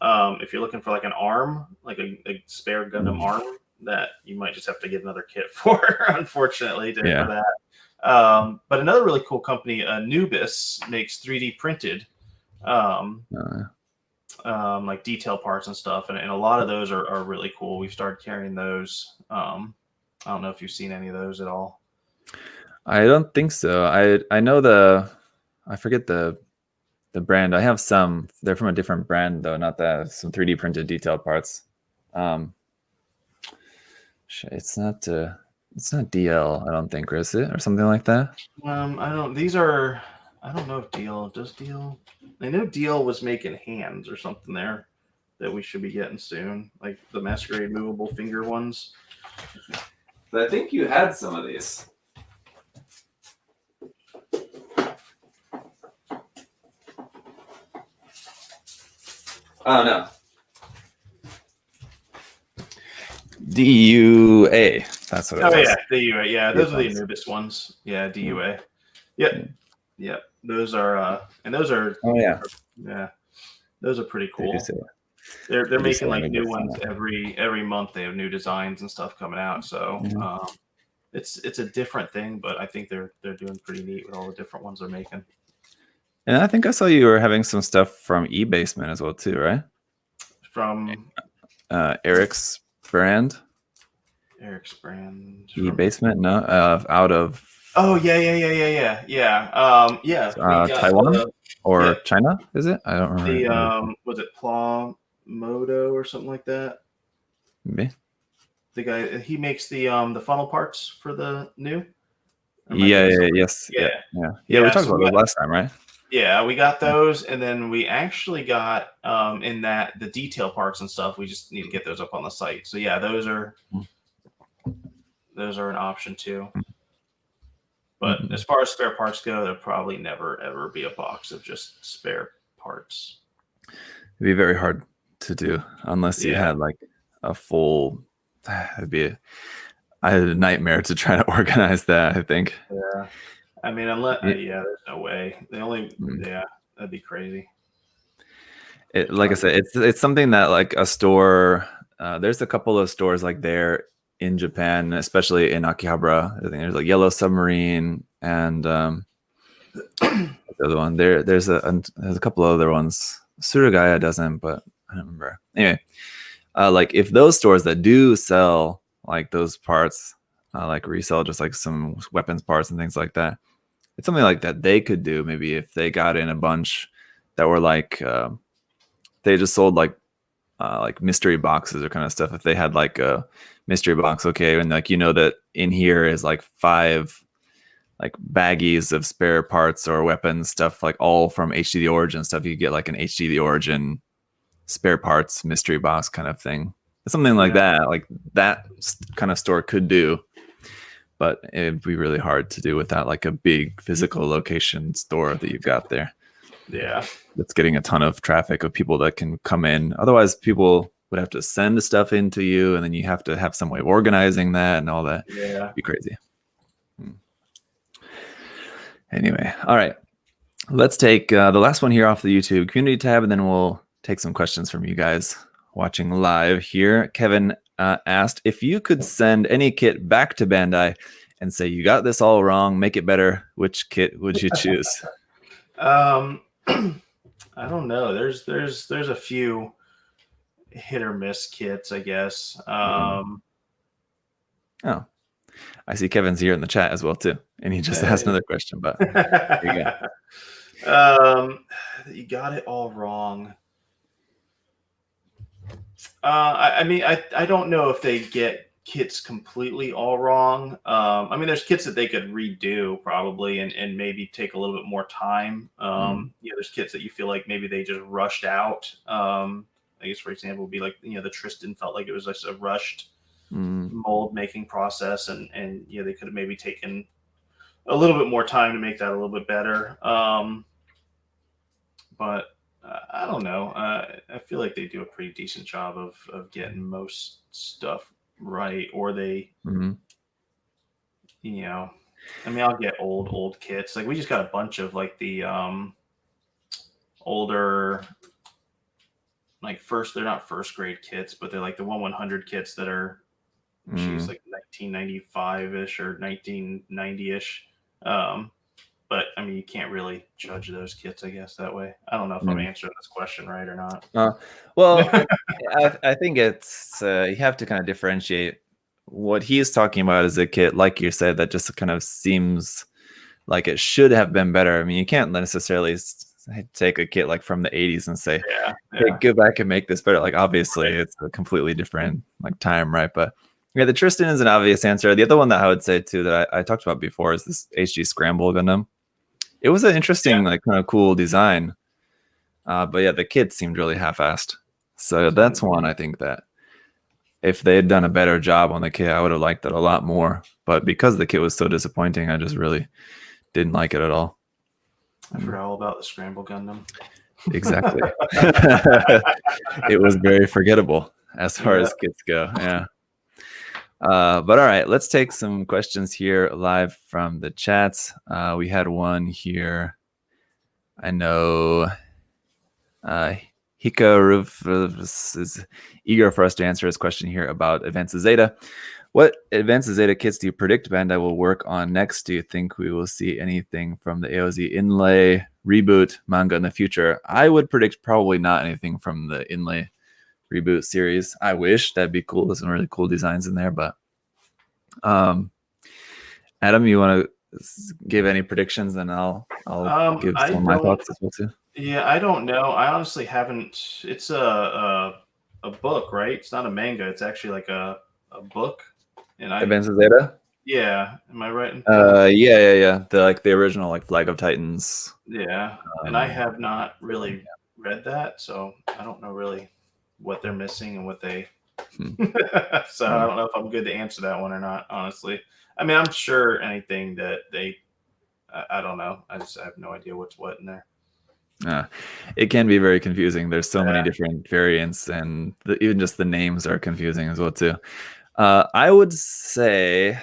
Speaker 2: If you're looking for like an arm, like a spare Gundam arm, that you might just have to get another kit for, unfortunately, for that. But another really cool company, Nubis, makes 3D printed like detail parts and stuff, and a lot of those are really cool. We've started carrying those. I don't know if you've seen any of those at all.
Speaker 1: I don't think so. I know I forget the brand. I have some. They're from a different brand though, not that. Some 3D printed detail parts. It's not DL, I don't think, or is it, or something like that?
Speaker 2: I don't. These are. I don't know if DL does DL. I know DL was making hands or something there that we should be getting soon, like the Masquerade movable finger ones.
Speaker 1: But I think you had some of these. Oh no. DUA. That's what it was.
Speaker 2: Oh yeah, DUA. Yeah, those are the Anubis ones. Yeah, DUA. Yep. Those are and those are.
Speaker 1: Oh yeah.
Speaker 2: Yeah, those are pretty cool. They're making like new ones every month. They have new designs and stuff coming out. So it's a different thing, but I think they're doing pretty neat with all the different ones they're making.
Speaker 1: And I think I saw you were having some stuff from eBasement as well too, right?
Speaker 2: From
Speaker 1: Eric's brand. eBasement, no, out of.
Speaker 2: Oh yeah.
Speaker 1: Taiwan or China? Is it? I don't remember.
Speaker 2: Was it Pla Moto or something like that?
Speaker 1: Maybe.
Speaker 2: The guy, he makes the funnel parts for the new.
Speaker 1: Yes. Yeah. We talked about it last time, right?
Speaker 2: Yeah, we got those, and then we actually got in that the detail parts and stuff. We just need to get those up on the site. So yeah, those are an option too. But as far as spare parts go, there'll probably never ever be a box of just spare parts.
Speaker 1: It'd be very hard to do unless you had like a full. It'd be a nightmare to try to organize that, I think.
Speaker 2: Yeah, I mean, unless there's no way. The only that'd be crazy.
Speaker 1: Like I said, it's something that like a store. There's a couple of stores like there in Japan, especially in Akihabara. I think there's like Yellow Submarine and the other one. There's a couple of other ones. Surugaya doesn't, but I don't remember. Anyway, like if those stores that do sell like those parts, like resell just like some weapons parts and things like that, it's something like that they could do. Maybe if they got in a bunch that were like they just sold like mystery boxes or kind of stuff. If they had like a mystery box, okay, and like that in here is like 5 like baggies of spare parts or weapons stuff, like all from HD the Origin stuff. You get like an HD the Origin spare parts mystery box kind of thing. Something like that, like that kind of store could do, but it'd be really hard to do without like a big physical location store that you've got there.
Speaker 2: Yeah,
Speaker 1: that's getting a ton of traffic of people that can come in. Otherwise, people would have to send the stuff into you, and then you have to have some way of organizing that and all that.
Speaker 2: Yeah,
Speaker 1: it'd be crazy. Anyway, all right. Let's take the last one here off the YouTube community tab, and then we'll take some questions from you guys watching live here. Kevin asked, if you could send any kit back to Bandai and say you got this all wrong, make it better, which kit would you choose?
Speaker 2: I don't know. There's a few hit or miss kits, I guess.
Speaker 1: Oh, I see Kevin's here in the chat as well too, and he just asked another question. But there you
Speaker 2: go. You got it all wrong. I mean, I don't know if they get kits completely all wrong. I mean, there's kits that they could redo probably and maybe take a little bit more time. There's kits that you feel like maybe they just rushed out. I guess, for example, would be like, the Tristan felt like it was just a rushed mold making process, and they could have maybe taken a little bit more time to make that a little bit better. But I don't know. I feel like they do a pretty decent job of getting most stuff right, or they, I mean, I'll get old kits. Like we just got a bunch of like the older, like they're not first grade kits, but they're like the 1/100 kits that are, like 1995-ish or 1990-ish. But I mean, you can't really judge those kits, I guess, that way. I don't know if I'm answering this question right or not.
Speaker 1: Well, I think it's you have to kind of differentiate what he's talking about as a kit, like you said, that just kind of seems like it should have been better. I mean, you can't necessarily take a kit like from the 80s and say, hey, go back and make this better. Like, obviously, it's a completely different like time, right? But yeah, the Tristan is an obvious answer. The other one that I would say too that I talked about before is this HG Scramble Gundam. It was an interesting, like, kind of cool design. But yeah, the kit seemed really half-assed. So that's one I think that if they had done a better job on the kit, I would have liked it a lot more. But because the kit was so disappointing, I just really didn't like it at all.
Speaker 2: I forgot all about the Scramble Gundam.
Speaker 1: Exactly. It was very forgettable as far as kits go. Yeah. But all right, let's take some questions here live from the chats. We had one here. I know Hika is eager for us to answer his question here about Advanced Zeta. What Advanced Zeta kits do you predict Bandai will work on next? Do you think we will see anything from the AOZ Inlay reboot manga in the future? I would predict probably not anything from the Inlay reboot series. I wish. That'd be cool. There's some really cool designs in there, but Adam, you want to give any predictions, and I'll give some of my thoughts as well too.
Speaker 2: Yeah, I don't know. I honestly haven't. It's a book, right? It's not a manga. It's actually like a book. And
Speaker 1: Advanced Zeta.
Speaker 2: Yeah, am I right in
Speaker 1: Yeah. The original like Flag of Titans.
Speaker 2: Yeah, and I have not really read that, so I don't know really what they're missing and what they.
Speaker 1: Hmm.
Speaker 2: So I don't know if I'm good to answer that one or not. Honestly, I mean, I'm sure anything that they. I don't know. I have no idea what's what in there.
Speaker 1: It can be very confusing. There's so many
Speaker 2: Yeah.
Speaker 1: different variants, and even just the names are confusing as well too. I would say,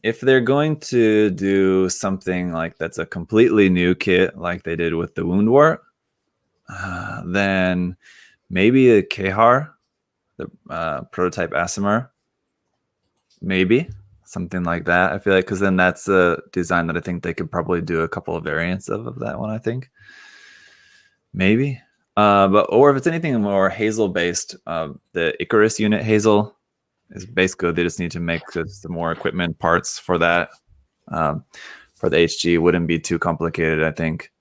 Speaker 1: if they're going to do something like that's a completely new kit, like they did with the Woundwort, then maybe a Kahar, the prototype Asimar, maybe something like that. I feel like because then that's a design that I think they could probably do a couple of variants of that one. I think maybe, or if it's anything more Hazel based, the Icarus unit Hazel is basically they just need to make some more equipment parts for that. For the HG, wouldn't be too complicated, I think.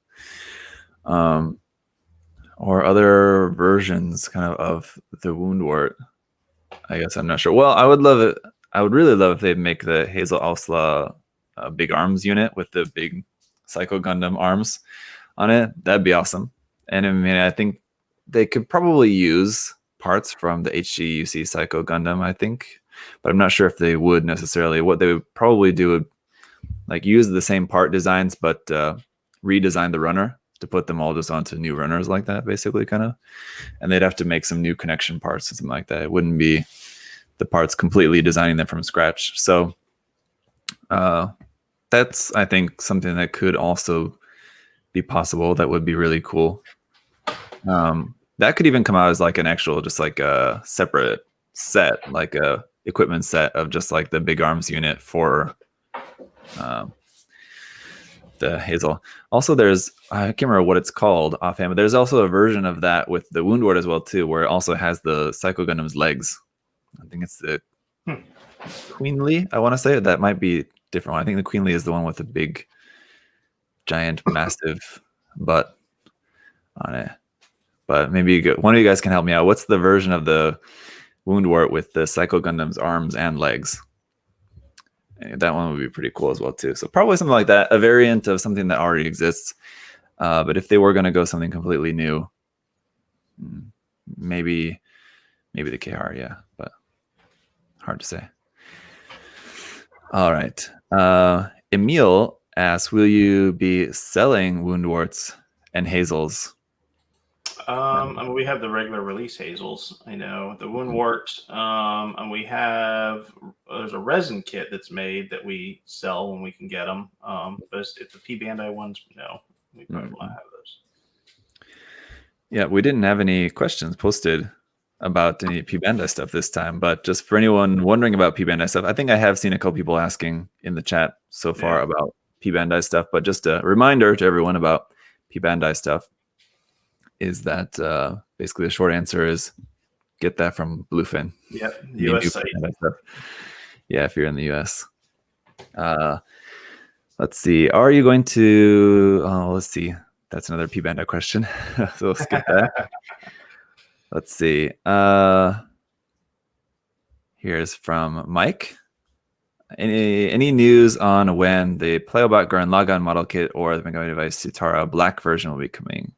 Speaker 1: Or other versions kind of the Woundwort. I guess I'm not sure. Well, I would love it. I would really love if they make the Hazel Alsla big arms unit with the big Psycho Gundam arms on it. That'd be awesome. And I mean, I think they could probably use parts from the HGUC Psycho Gundam, I think, but I'm not sure if they would necessarily. What they would probably do would like use the same part designs, but redesign the runner to put them all just onto new runners like that, basically, kind of. And they'd have to make some new connection parts or something like that. It wouldn't be the parts completely designing them from scratch. So that's, I think, something that could also be possible. That would be really cool. That could even come out as like an actual, just like a separate set, like a equipment set of just like the big arms unit for the Hazel. Also, there's, I can't remember what it's called offhand, but there's also a version of that with the Woundwort as well too, where it also has the Psycho Gundam's legs. I think it's the Queenly. I want to say that might be different one. I think the Queenly is the one with the big, giant, massive butt on it. But maybe one of you guys can help me out. What's the version of the Woundwort with the Psycho Gundam's arms and legs? That one would be pretty cool as well too. So probably something like that, a variant of something that already exists. But if they were going to go something completely new, maybe the KR, yeah, but hard to say. All right. Emil asks, will you be selling Woundworts and Hazels?
Speaker 2: I mean, we have the regular release Hazels. I know the Woundwort, and we have there's a resin kit that's made that we sell when we can get them. But if the P Bandai ones, no, we probably will not have those.
Speaker 1: Yeah, we didn't have any questions posted about any P Bandai stuff this time, but just for anyone wondering about P Bandai stuff, I think I have seen a couple people asking in the chat so far about P Bandai stuff. But just a reminder to everyone about P Bandai stuff is that basically the short answer is get that from Bluefin.
Speaker 2: Yep, US site.
Speaker 1: Yeah, if you're in the US. Let's see. Are you going to? Let's see. That's another P Bandai question. So we'll skip that. Let's see. Here's from Mike. Any news on when the Playobot Gurren Lagann model kit or the Megami Device Sutara Black version will be coming?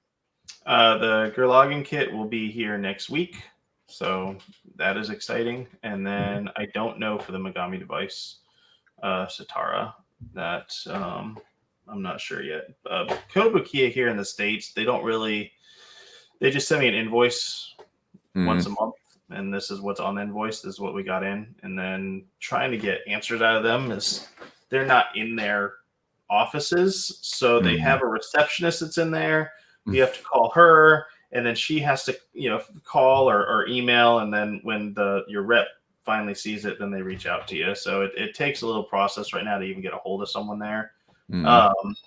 Speaker 2: The Gurren kit will be here next week, so that is exciting. And then I don't know for the Megami Device Sutara. That I'm not sure yet. Kotobukiya here in the States, they don't really. They just send me an invoice once a month, and this is what's on the invoice. This is what we got in, and then trying to get answers out of them is they're not in their offices, so they have a receptionist that's in there. You have to call her, and then she has to, call or email, and then when your rep finally sees it, then they reach out to you. So it takes a little process right now to even get a hold of someone there,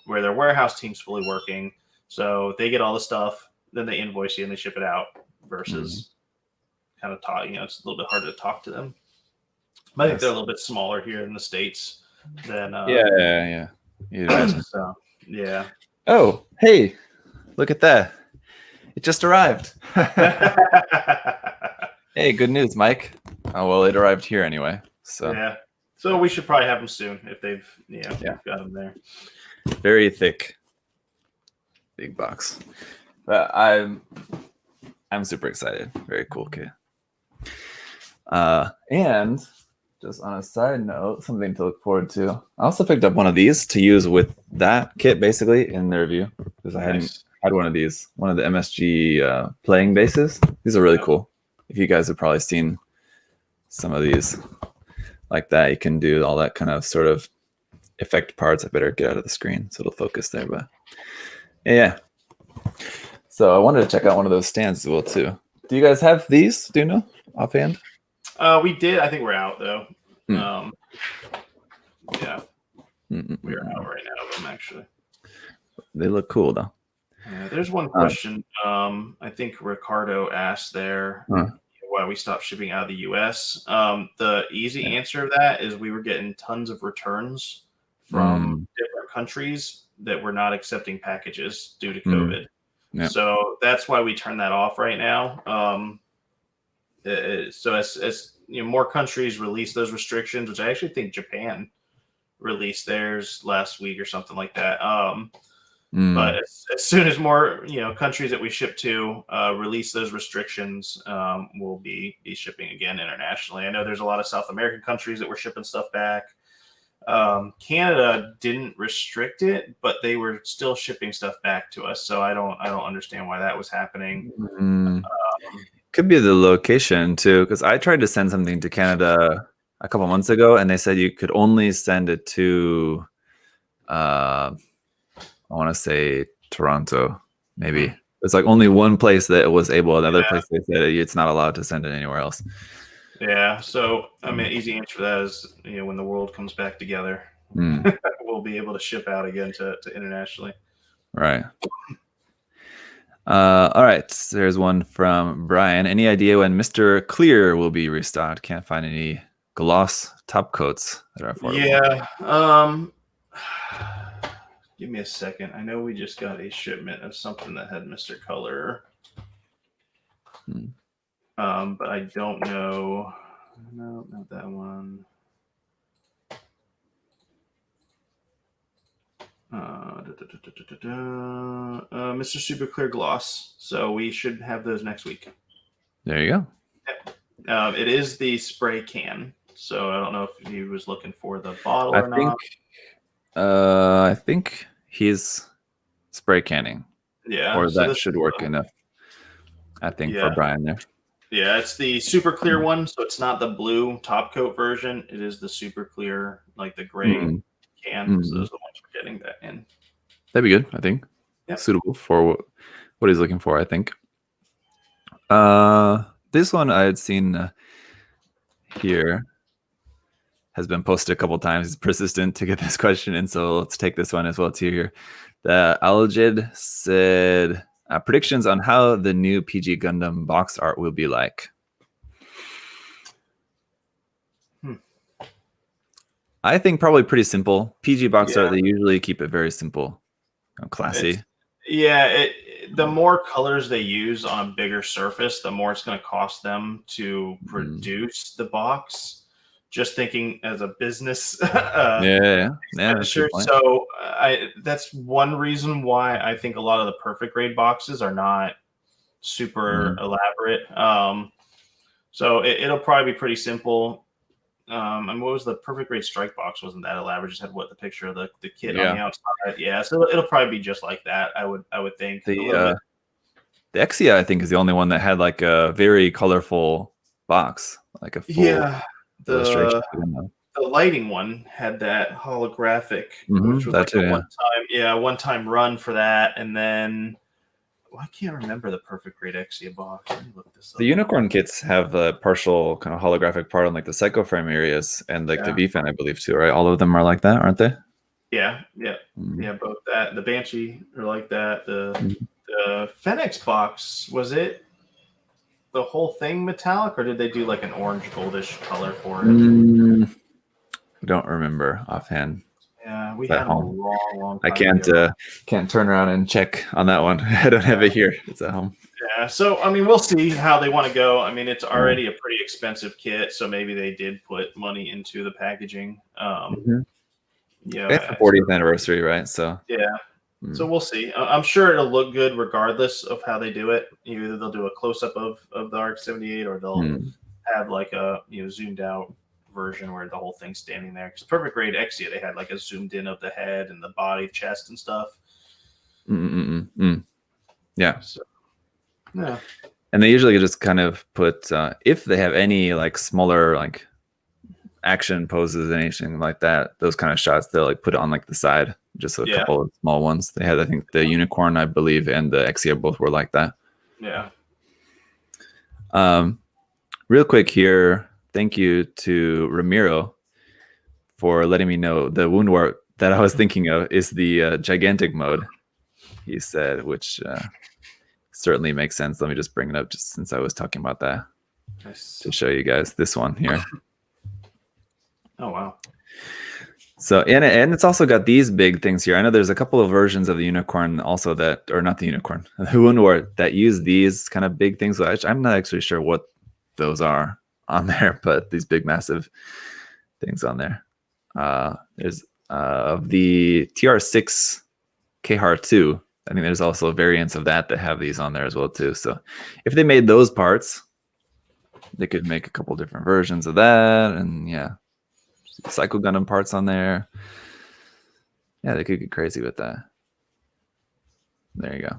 Speaker 2: where their warehouse team's fully working. So they get all the stuff, then they invoice you and they ship it out. Versus kind of talk, it's a little bit harder to talk to them. But I think they're a little bit smaller here in the States than
Speaker 1: yeah.
Speaker 2: So yeah.
Speaker 1: Oh, hey. Look at that. It just arrived. Hey, good news, Mike. Oh well, it arrived here anyway. So
Speaker 2: Yeah. So we should probably have them soon if they've we've got them there.
Speaker 1: Very thick, big box. But I'm super excited. Very cool kit. And just on a side note, something to look forward to. I also picked up one of these to use with that kit basically in the review because I hadn't had one of these. One of the MSG playing bases. These are really cool. If you guys have probably seen some of these like that, you can do all that kind of sort of effect parts. I better get out of the screen so it'll focus there. But yeah. So I wanted to check out one of those stands as well too. Do you guys have these? Do you know offhand?
Speaker 2: We did. I think we're out though. Yeah. We're out right now of them actually.
Speaker 1: They look cool though.
Speaker 2: There's one question. I think Ricardo asked there why we stopped shipping out of the US. The easy answer of that is we were getting tons of returns from different countries that were not accepting packages due to COVID. So that's why we turned that off right now. So as more countries release those restrictions, which I actually think Japan released theirs last week or something like that. But as soon as more countries that we ship to release those restrictions, we'll be shipping again internationally. I know there's a lot of South American countries that were shipping stuff back. Canada didn't restrict it, but they were still shipping stuff back to us. So I don't understand why that was happening.
Speaker 1: Could be the location too, because I tried to send something to Canada a couple months ago, and they said you could only send it to, I want to say Toronto, maybe. It's like only one place that was able. Another place they said it's not allowed to send it anywhere else.
Speaker 2: Yeah. So I mean, easy answer to that is when the world comes back together, we'll be able to ship out again to internationally.
Speaker 1: Right. All right. There's one from Brian. Any idea when Mr. Clear will be restocked? Can't find any gloss top coats that are affordable.
Speaker 2: Yeah. Give me a second. I know we just got a shipment of something that had Mr. Color. But I don't know. No, not that one. Mr. Super Clear Gloss. So we should have those next week.
Speaker 1: There you
Speaker 2: go. It is the spray can. So I don't know if he was looking for the bottle or not.
Speaker 1: I think he's spray canning.
Speaker 2: Yeah.
Speaker 1: Or that should work enough. I think for Brian there.
Speaker 2: Yeah, it's the super clear one. So it's not the blue top coat version. It is the super clear, like the gray can. So those are the ones we're getting that in.
Speaker 1: That'd be good, I think. Yep. Suitable for what he's looking for, I think. This one I had seen here has been posted a couple times. He's persistent to get this question in, so let's take this one as well too here. The Algid said predictions on how the new PG Gundam box art will be like. I think probably pretty simple. PG box art, they usually keep it very simple, classy.
Speaker 2: The more colors they use on a bigger surface, the more it's going to cost them to produce the box. Just thinking as a business. Sure. So that's one reason why I think a lot of the perfect grade boxes are not super elaborate. So it'll probably be pretty simple. And what was the perfect grade strike box? Wasn't that elaborate? Just had the picture of the kit on the outside. Yeah. So it'll probably be just like that. I would think.
Speaker 1: The Exia, I think, is the only one that had like a very colorful box, like a full illustration.
Speaker 2: The lighting one had that holographic, which was like a one-time run for that, and then I can't remember the perfect grade Exia box. Let me look this up.
Speaker 1: The unicorn kits have a partial kind of holographic part on like the psycho frame areas and like the V-Fan, I believe too, right? All of them are like that, aren't they?
Speaker 2: Yeah, both that. The Banshee are like that. The Fenix box, was it the whole thing metallic, or did they do like an orange goldish color for it?
Speaker 1: I don't remember offhand.
Speaker 2: Yeah, we had a long time
Speaker 1: I can't turn around and check on that one. I don't have it here. It's at home.
Speaker 2: Yeah, so I mean, we'll see how they want to go. I mean, it's already a pretty expensive kit, so maybe they did put money into the packaging.
Speaker 1: It's the 40th anniversary, right? So
Speaker 2: yeah, so we'll see. I'm sure it'll look good regardless of how they do it. Either they'll do a close up of the RX-78, or they'll have like a zoomed out version where the whole thing's standing there. Because Perfect Grade Exia, they had like a zoomed in of the head and the body, chest, and stuff.
Speaker 1: Yeah.
Speaker 2: So, yeah.
Speaker 1: And they usually just kind of put if they have any like smaller like action poses, anything like that, those kind of shots, they'll like put it on like the side, just a couple of small ones. They had, I think, the Unicorn, I believe, and the Exia both were like that.
Speaker 2: Yeah.
Speaker 1: Real quick here, thank you to Ramiro for letting me know the wound warp that I was thinking of is the gigantic mode, he said, which certainly makes sense. Let me just bring it up just since I was talking about that to show you guys this one here.
Speaker 2: Oh, wow.
Speaker 1: So, and it's also got these big things here. I know there's a couple of versions of the Unicorn also that, or not the Unicorn, the wound warp that use these kind of big things. I'm not actually sure what those are on there, but these big, massive things on there. There's of the TR6 KHAR2. I think there's also variants of that have these on there as well too. So if they made those parts, they could make a couple different versions of that, and yeah, Psycho Gundam parts on there. Yeah, they could get crazy with that. There you go.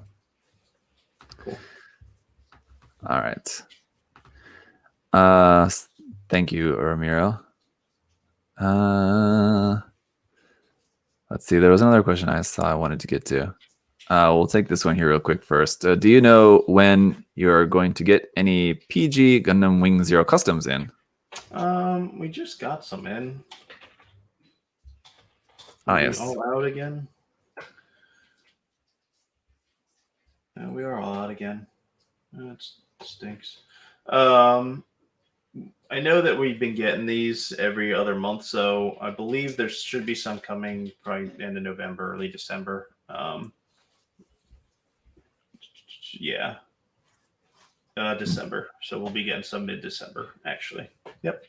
Speaker 2: Cool.
Speaker 1: All right. Thank you, Ramiro. Let's see. There was another question I saw I wanted to get to. We'll take this one here real quick first. Do you know when you're going to get any PG Gundam Wing Zero customs in?
Speaker 2: We just got some in.
Speaker 1: Yes.
Speaker 2: All out again. We are all out again. It stinks. I know that we've been getting these every other month, so I believe there should be some coming probably end of November, early December. December. So we'll be getting some mid-December, actually. Yep.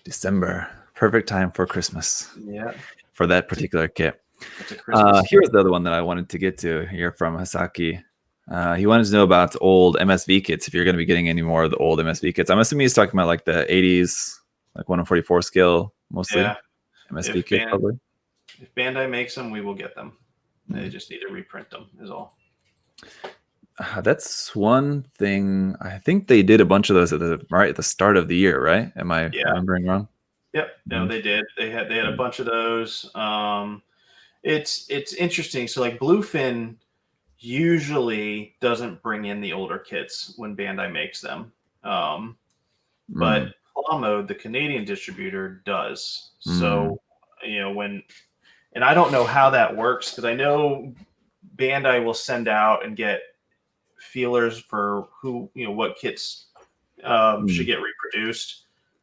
Speaker 1: December. Perfect time for Christmas.
Speaker 2: Yeah.
Speaker 1: For that particular kit. Here's the other one that I wanted to get to here from Hasaki. He wanted to know about old MSV kits, if you're going to be getting any more of the old MSV kits. I'm assuming he's talking about like the 80s, like 144 scale, mostly. Yeah. MSV kit, probably.
Speaker 2: If Bandai makes them, we will get them. They just need to reprint them, is all.
Speaker 1: That's one thing. I think they did a bunch of those at the start of the year, right? Am I remembering wrong?
Speaker 2: Yep. No, they did. They had a bunch of those. It's interesting. So like Bluefin usually doesn't bring in the older kits when Bandai makes them. But Claw Mode, the Canadian distributor, does. So, and I don't know how that works, because I know Bandai will send out and get feelers for what kits should get reproduced.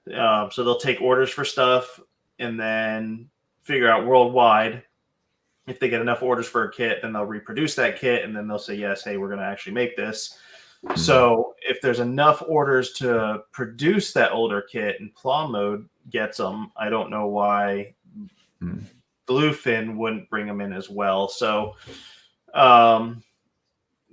Speaker 2: So they'll take orders for stuff and then figure out worldwide if they get enough orders for a kit, then they'll reproduce that kit, and then they'll say, yes, hey, we're going to actually make this. So if there's enough orders to produce that older kit and Claw Mode gets them, I don't know why Bluefin wouldn't bring them in as well. So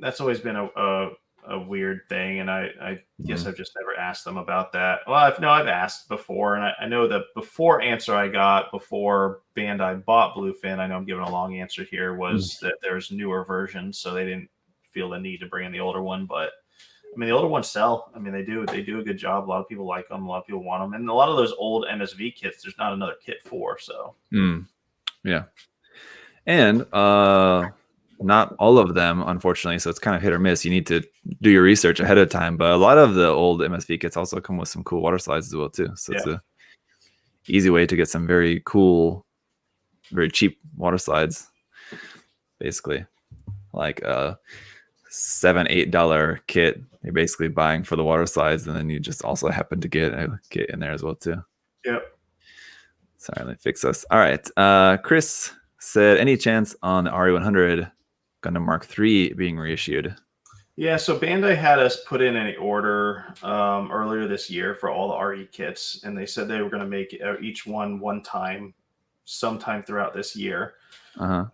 Speaker 2: that's always been a weird thing, and I guess I've just never asked them about that. Well, I've asked before, and I know the before answer I got before Bandai bought Bluefin, I know I'm giving a long answer here, was that there's newer versions, so they didn't feel the need to bring in the older one. But I mean, the older ones sell. I mean, they do a good job. A lot of people like them. A lot of people want them, and a lot of those old MSV kits, there's not another kit for. So
Speaker 1: yeah, and not all of them, unfortunately, so it's kind of hit or miss. You need to do your research ahead of time, but a lot of the old MSV kits also come with some cool water slides as well too. So it's a easy way to get some very cool, very cheap water slides, basically like a $7-8 kit you're basically buying for the water slides, and then you just also happen to get a kit in there as well too. Sorry, let me fix this. All right, Chris said, any chance on the RE100 Gundam Mark III being reissued?
Speaker 2: Yeah, so Bandai had us put in an order earlier this year for all the RE kits, and they said they were going to make each one time, sometime throughout this year.
Speaker 1: Uh-huh.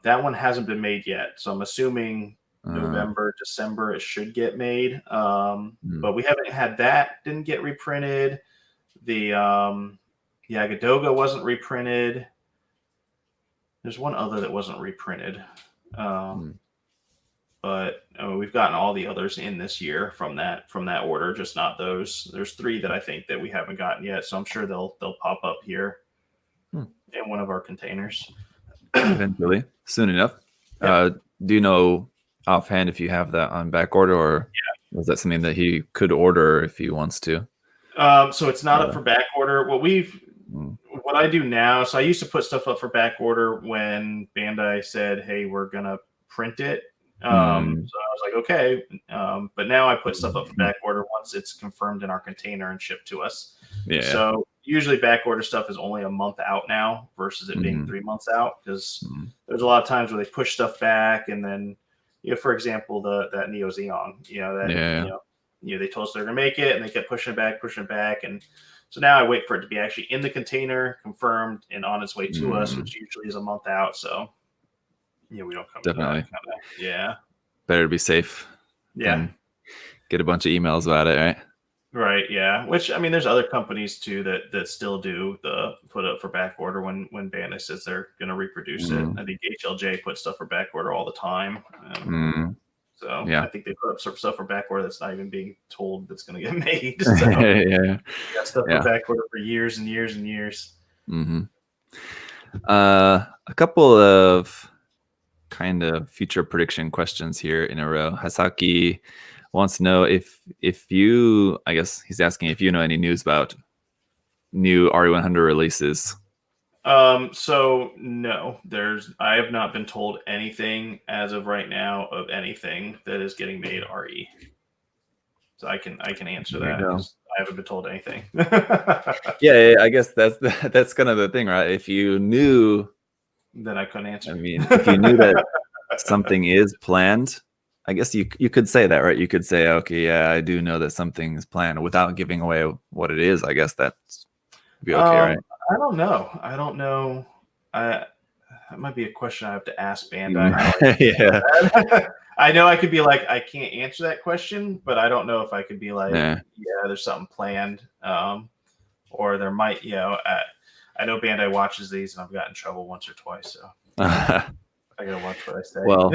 Speaker 2: That one hasn't been made yet, so I'm assuming
Speaker 1: Uh,
Speaker 2: November, December it should get made.
Speaker 1: mm,
Speaker 2: But we haven't had that. Didn't get reprinted. The Yagadoga wasn't reprinted. There's one other that wasn't reprinted.
Speaker 1: mm.
Speaker 2: But we've gotten all the others in this year from that order, just not those. There's 3 that I think that we haven't gotten yet, so I'm sure they'll pop up here in one of our containers
Speaker 1: Eventually, soon enough.
Speaker 2: Yep.
Speaker 1: Do you know offhand if you have that on back order, or is that something that he could order if he wants to?
Speaker 2: So it's not up for back order. What I do now, so I used to put stuff up for back order when Bandai said, "Hey, we're gonna print it." So I was like, okay. But now I put stuff up for back order once it's confirmed in our container and shipped to us.
Speaker 1: Yeah.
Speaker 2: So usually back order stuff is only a month out now versus it being 3 months out, because there's a lot of times where they push stuff back, and then, for example, that Neo Xeon, they told us they're gonna make it, and they kept pushing it back, and so now I wait for it to be actually in the container, confirmed, and on its way to us, which usually is a month out. So we don't come
Speaker 1: definitely.
Speaker 2: to that yeah.
Speaker 1: Better to be safe.
Speaker 2: Yeah.
Speaker 1: Get a bunch of emails about it, right?
Speaker 2: Right. Yeah. Which, I mean, there's other companies too that still do the put up for back order when Bandai says they're going to reproduce it. I think HLJ puts stuff for back order all the time. So I think they put up some stuff for back order that's not even being told that's going to get made. So got stuff for back order for years and years and years.
Speaker 1: A couple of kind of future prediction questions here in a row. Hasaki wants to know if you, I guess he's asking if you know any news about new RE100 releases.
Speaker 2: So no, I have not been told anything as of right now of anything that is getting made RE. So I can answer that because I haven't been told anything.
Speaker 1: Yeah, I guess that's kind of the thing, right? If you knew,
Speaker 2: then I couldn't answer.
Speaker 1: I mean, if you knew that something is planned, I guess you could say that, right? You could say, okay, yeah, I do know that something is planned without giving away what it is. I guess that's be okay, right?
Speaker 2: I don't know. That might be a question I have to ask Bandai.
Speaker 1: Yeah.
Speaker 2: I know I could be like, I can't answer that question, but I don't know if I could be like, yeah there's something planned. Or there might, I know Bandai watches these, and I've gotten in trouble once or twice, so I gotta watch what I say.
Speaker 1: Well,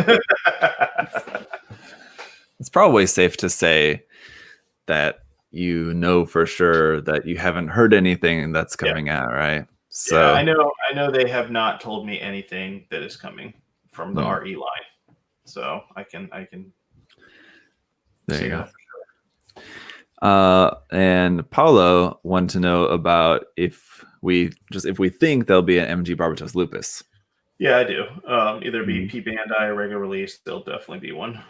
Speaker 1: it's probably safe to say that you know for sure that you haven't heard anything that's coming out, right? So
Speaker 2: I know they have not told me anything that is coming from the RE line, so I can.
Speaker 1: There you go. And Paulo wanted to know about if we think there'll be an MG Barbatos Lupus.
Speaker 2: Yeah, I do. Either be P Bandai or regular release, there'll definitely be one.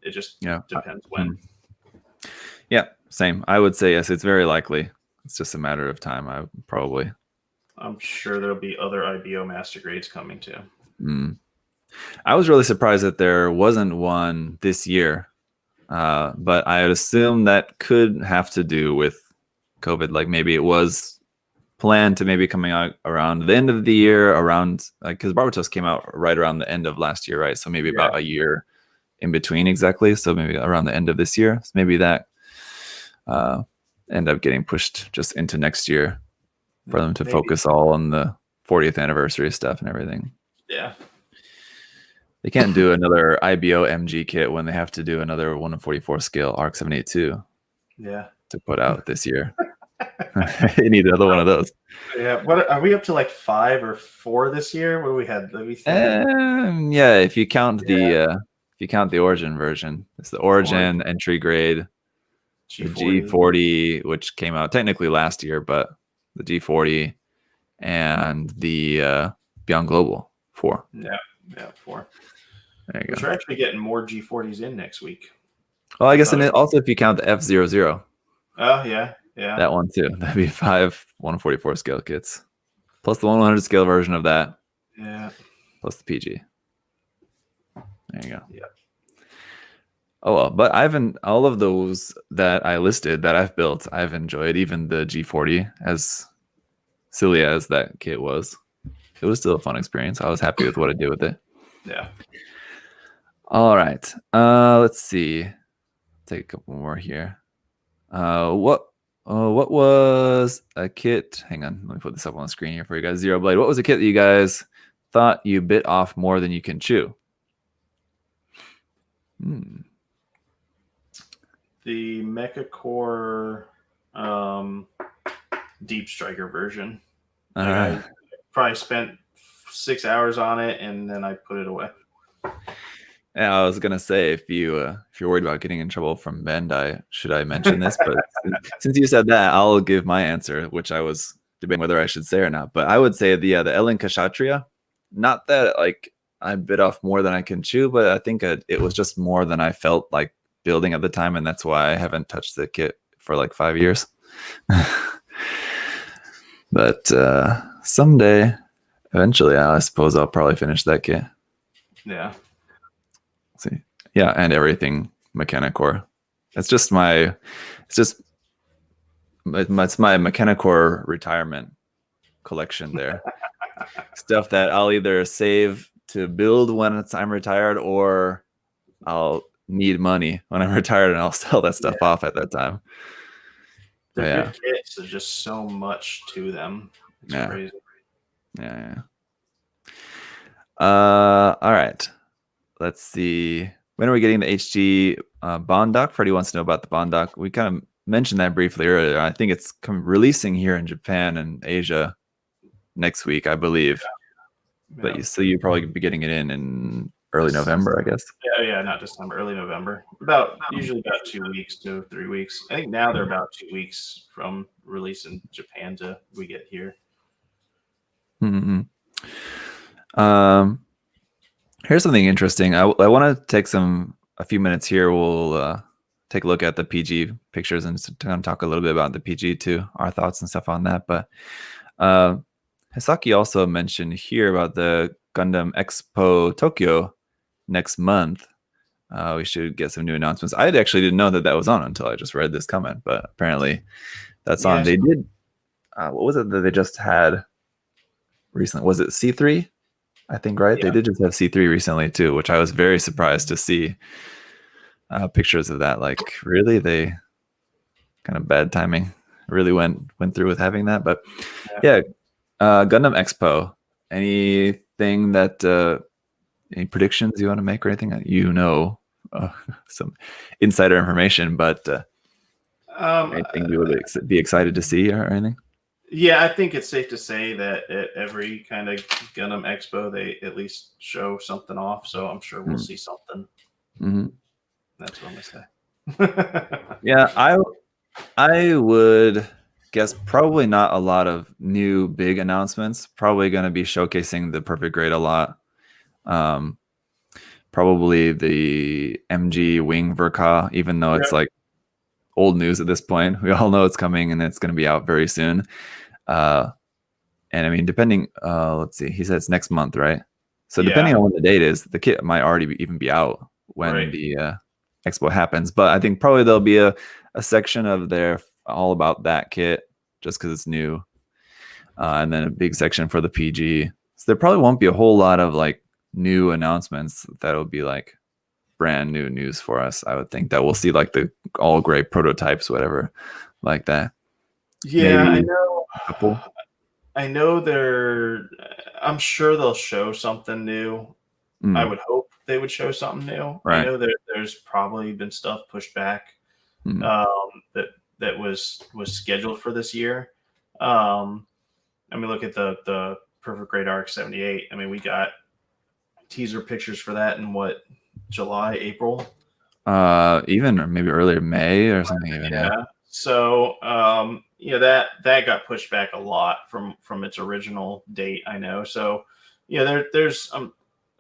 Speaker 2: It just depends when.
Speaker 1: Yeah, same. I would say yes. It's very likely. It's just a matter of time. I'm
Speaker 2: sure there'll be other IBO master grades coming too.
Speaker 1: I was really surprised that there wasn't one this year. But I would assume that could have to do with COVID. Like maybe it was planned to maybe coming out around the end of the year, because Barbatos came out right around the end of last year, right? So maybe about a year in between exactly. So maybe around the end of this year. So maybe that end up getting pushed just into next year for them to focus all on the 40th anniversary stuff and everything.
Speaker 2: Yeah.
Speaker 1: They can't do another IBO MG kit when they have to do another 1/44 scale ARC 782.
Speaker 2: Yeah.
Speaker 1: To put out this year. You need another one of those.
Speaker 2: Yeah. What are we up to? Like 5 or 4 this year? What do we had?
Speaker 1: Yeah. If you count the Origin version, it's the Origin entry grade, G40. The G40, which came out technically last year, but the G40 and the Beyond Global 4.
Speaker 2: Yeah, 4.
Speaker 1: There you go.
Speaker 2: We're actually getting more G40s in next week.
Speaker 1: Well, I guess, and also if you count the F00.
Speaker 2: Oh, yeah.
Speaker 1: That one too. That'd be 5 1/44 scale kits. Plus the 100 scale version of that.
Speaker 2: Yeah.
Speaker 1: Plus the PG. There you go.
Speaker 2: Yeah.
Speaker 1: Oh well, but all of those that I listed that I've built, I've enjoyed. Even the G40, as silly as that kit was, it was still a fun experience. I was happy with what I did with it.
Speaker 2: Yeah.
Speaker 1: All right. Let's see. Take a couple more here. What was a kit? Hang on, let me put this up on the screen here for you guys. Zero Blade. What was a kit that you guys thought you bit off more than you can chew?
Speaker 2: The Mecha Deep Striker version. I probably spent 6 hours on it and then I put it away.
Speaker 1: Yeah, I was gonna say if you're worried about getting in trouble from Bandai, should I mention this? But since you said that, I'll give my answer, which I was debating whether I should say or not. But I would say the Ellen Kshatriya. Not that like I bit off more than I can chew, but I think it was just more than I felt like building at the time, and that's why I haven't touched the kit for like 5 years. But someday, eventually, I suppose I'll probably finish that kit.
Speaker 2: Yeah.
Speaker 1: See, yeah, and everything Mechanicore. It's my Mechanicore retirement collection there. Stuff that I'll either save to build when I'm retired, or I'll need money when I'm retired, and I'll sell that stuff off at that time.
Speaker 2: They're good kits. There's just so much to them. It's crazy.
Speaker 1: Yeah. All right. Let's see. When are we getting the HG Bond dock? Freddie wants to know about the Bond dock. We kind of mentioned that briefly earlier. I think it's releasing here in Japan and Asia next week, I believe. Yeah. But you'll probably be getting it in early November, I guess.
Speaker 2: Yeah, not December, early November. Usually about 2 weeks to 3 weeks. I think now they're about 2 weeks from release in Japan to we get here.
Speaker 1: Mm-hmm. Here's something interesting. I want to take a few minutes here. We'll take a look at the PG pictures and kind of talk a little bit about the PG too, our thoughts and stuff on that. But Hisaki also mentioned here about the Gundam Expo Tokyo next month. We should get some new announcements. I actually didn't know that was on until I just read this comment, but apparently that's on. They did. What was it that they just had recently? Was it C3? I think, right? Yeah. They did just have C3 recently too, which I was very surprised to see pictures of that. Like, really, they kind of bad timing. Really went through with having that, but yeah. Gundam Expo. Anything that any predictions you want to make or anything? Some insider information, but anything you would be excited to see or anything?
Speaker 2: Yeah, I think it's safe to say that at every kind of Gundam Expo, they at least show something off. So I'm sure we'll see something.
Speaker 1: Mm-hmm.
Speaker 2: That's what I'm gonna say.
Speaker 1: Yeah, I would guess probably not a lot of new big announcements. Probably going to be showcasing the Perfect Grade a lot. Probably the MG Wing Verka, even though it's like old news at this point. We all know it's coming and it's going to be out very soon. And I mean, depending, let's see, he said it's next month, right? So depending on when the date is, the kit might already even be out when the expo happens. But I think probably there'll be a section of there all about that kit just because it's new. And then a big section for the PG. So there probably won't be a whole lot of like new announcements that'll be like brand new news for us. I would think that we'll see like the all gray prototypes, whatever, like that.
Speaker 2: Yeah, maybe I know. A couple. I know I'm sure they'll show something new. I would hope they would show something new. Right. I know there's probably been stuff pushed back that was scheduled for this year. I mean, look at the Perfect Grade Arc 78. I mean, we got teaser pictures for that in what, July, April?
Speaker 1: Even maybe earlier May or something.
Speaker 2: Yeah. So that got pushed back a lot from its original date. I know. So there's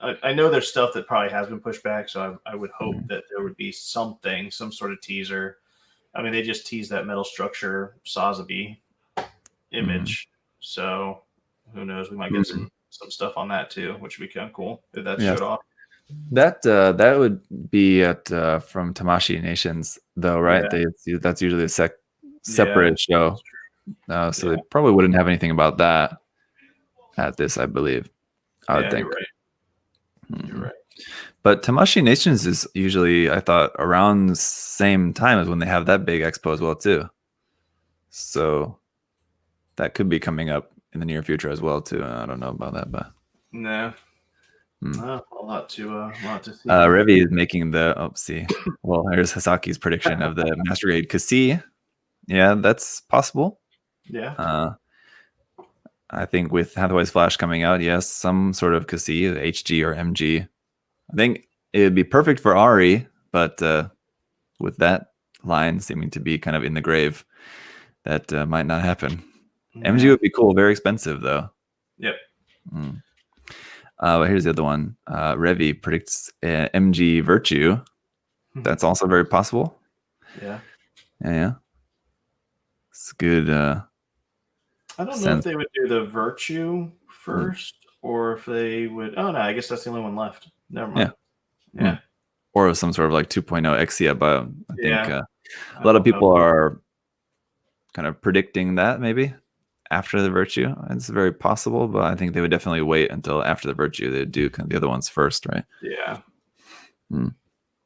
Speaker 2: I know there's stuff that probably has been pushed back. So I would hope that there would be some sort of teaser. I mean, they just teased that metal structure Sazabi image. So who knows? We might get some stuff on that too, which would be kind of cool if that showed off.
Speaker 1: That would be at from Tamashii Nations though, right?
Speaker 2: Yeah,
Speaker 1: That's usually a
Speaker 2: yeah,
Speaker 1: separate show. So
Speaker 2: yeah,
Speaker 1: they probably wouldn't have anything about that at this, I believe. I would
Speaker 2: yeah. You're
Speaker 1: think.
Speaker 2: right. You're
Speaker 1: Mhm.
Speaker 2: right.
Speaker 1: But Tamashii Nations is usually, I thought, around the same time as when they have that big expo as well too. So that could be coming up in the near future as well too. I don't know about that, but
Speaker 2: No,
Speaker 1: hmm.
Speaker 2: a lot to see here.
Speaker 1: Revi is making the see. Well, here's Hasaki's prediction of the Master Grade Kasi. Yeah, that's possible.
Speaker 2: Yeah,
Speaker 1: Uh, I think with Hathaway's Flash coming out, yes, some sort of Kasi, HG or MG. I think it would be perfect for Ari, but with that line seeming to be kind of in the grave, that might not happen. MG
Speaker 2: yeah,
Speaker 1: would be cool, very expensive though.
Speaker 2: yep.
Speaker 1: Mm. But here's the other one. Revi predicts MG Virtue. That's also very possible.
Speaker 2: Yeah.
Speaker 1: Yeah. It's good.
Speaker 2: I don't know if
Speaker 1: Sense.
Speaker 2: they would do the virtue
Speaker 1: Mm.
Speaker 2: first or if they would. Oh, no, I guess that's the only one left. Never
Speaker 1: Yeah.
Speaker 2: mind. Yeah.
Speaker 1: Or some sort of like 2.0 Exia, but I think
Speaker 2: Yeah.
Speaker 1: a
Speaker 2: I
Speaker 1: lot of
Speaker 2: don't know.
Speaker 1: people are kind of predicting that maybe after the Virtue. It's very possible, but I think they would definitely wait until after the Virtue. They'd do kind of the other ones first, right?
Speaker 2: Yeah.
Speaker 1: Mm.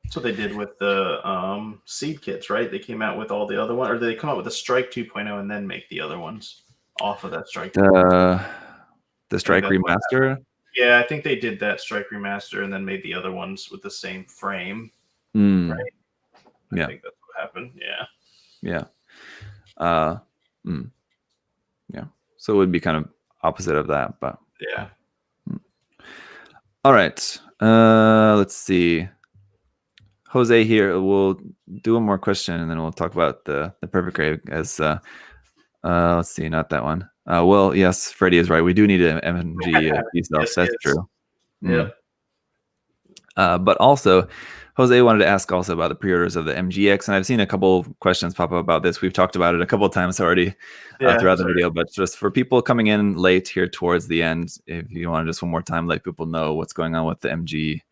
Speaker 2: That's what they did with the seed kits, right? They came out with all the other ones, or did they come out with the Strike 2.0 and then make the other ones off of that Strike 2.0?
Speaker 1: The
Speaker 2: I think
Speaker 1: Strike
Speaker 2: that's what happened.
Speaker 1: Remaster.
Speaker 2: Yeah, I think they did that Strike Remaster and then made the other ones with the same frame, right?
Speaker 1: Mm.
Speaker 2: I
Speaker 1: Yeah.
Speaker 2: think that's what happened. Yeah.
Speaker 1: Yeah. Uh, mm. Yeah. So it would be kind of opposite of that, but
Speaker 2: Yeah.
Speaker 1: all right. Let's see. Jose here. We'll do one more question and then we'll talk about the perfect grade as let's see, not that one. Well, yes, Freddie is right. We do need an MG stuff.
Speaker 2: Yes,
Speaker 1: That's
Speaker 2: yes.
Speaker 1: true. Mm.
Speaker 2: Yep.
Speaker 1: But also, Jose wanted to ask also about the pre-orders of the MGX, and I've seen a couple questions pop up about this. We've talked about it a couple of times already
Speaker 2: Yeah.
Speaker 1: throughout the video, but just for people coming in late here towards the end, if you want to just one more time let people know what's going on with the MG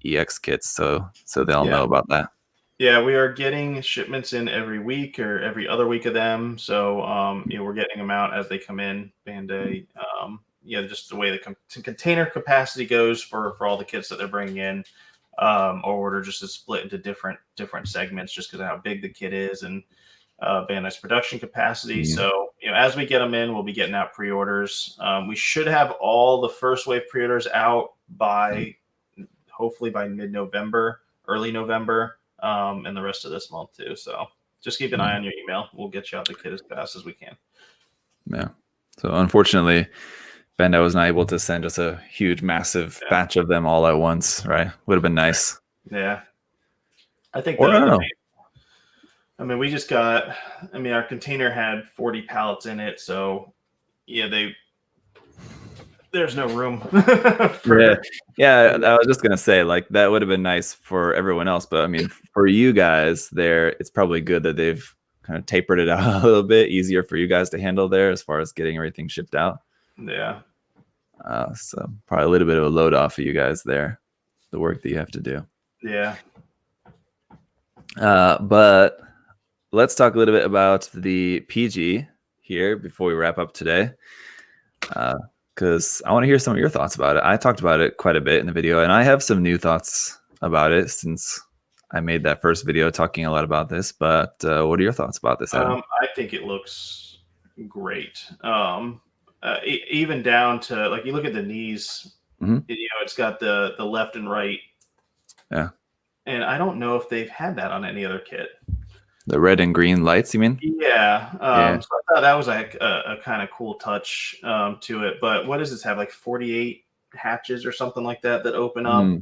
Speaker 1: EX kits, so they all
Speaker 2: Yeah.
Speaker 1: know about that.
Speaker 2: Yeah, we are getting shipments in every week or every other week of them. So, we're getting them out as they come in. Bandai, just the way the container capacity goes for all the kits that they're bringing in. Our order just is split into different segments just because of how big the kit is and Bandai's production capacity.
Speaker 1: Yeah.
Speaker 2: So, as we get them in, we'll be getting out pre-orders. We should have all the first wave pre-orders out by hopefully by mid-November, early November. And the rest of this month too. So just keep an eye on your email. We'll get you out the kit as fast as we can.
Speaker 1: Yeah. So unfortunately, Bandai was not able to send us a huge, massive batch of them all at once. Right? Would have been nice.
Speaker 2: Yeah. I think
Speaker 1: Or I don't know.
Speaker 2: I mean, we just got. I mean, our container had 40 pallets in it, so yeah, there's no room.
Speaker 1: Yeah. I was just gonna say, like, that would have been nice for everyone else, but I mean, for you guys there, it's probably good that they've kind of tapered it out a little bit, easier for you guys to handle there as far as getting everything shipped out.
Speaker 2: Yeah.
Speaker 1: So probably a little bit of a load off of you guys there, the work that you have to do.
Speaker 2: Yeah.
Speaker 1: But let's talk a little bit about the PG here before we wrap up today. Because I want to hear some of your thoughts about it. I talked about it quite a bit in the video, and I have some new thoughts about it since I made that first video talking a lot about this. But what are your thoughts about this, Adam?
Speaker 2: I think it looks great. Even down to like you look at the knees.
Speaker 1: Mm-hmm.
Speaker 2: It's got the left and right.
Speaker 1: Yeah.
Speaker 2: And I don't know if they've had that on any other kit.
Speaker 1: The red and green lights, you mean?
Speaker 2: Yeah.
Speaker 1: Yeah.
Speaker 2: So I thought that was like a kind of cool touch to it. But what does this have? Like 48 hatches or something like that open up.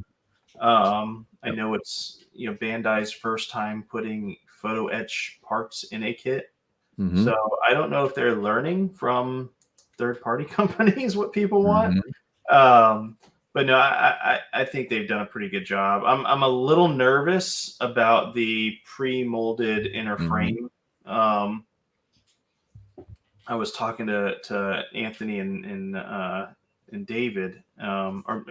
Speaker 2: I know it's Bandai's first time putting photo etch parts in a kit.
Speaker 1: Mm-hmm.
Speaker 2: So I don't know if they're learning from third-party companies what people want. But no, I think they've done a pretty good job. I'm a little nervous about the pre-molded inner frame. I was talking to Anthony and David, or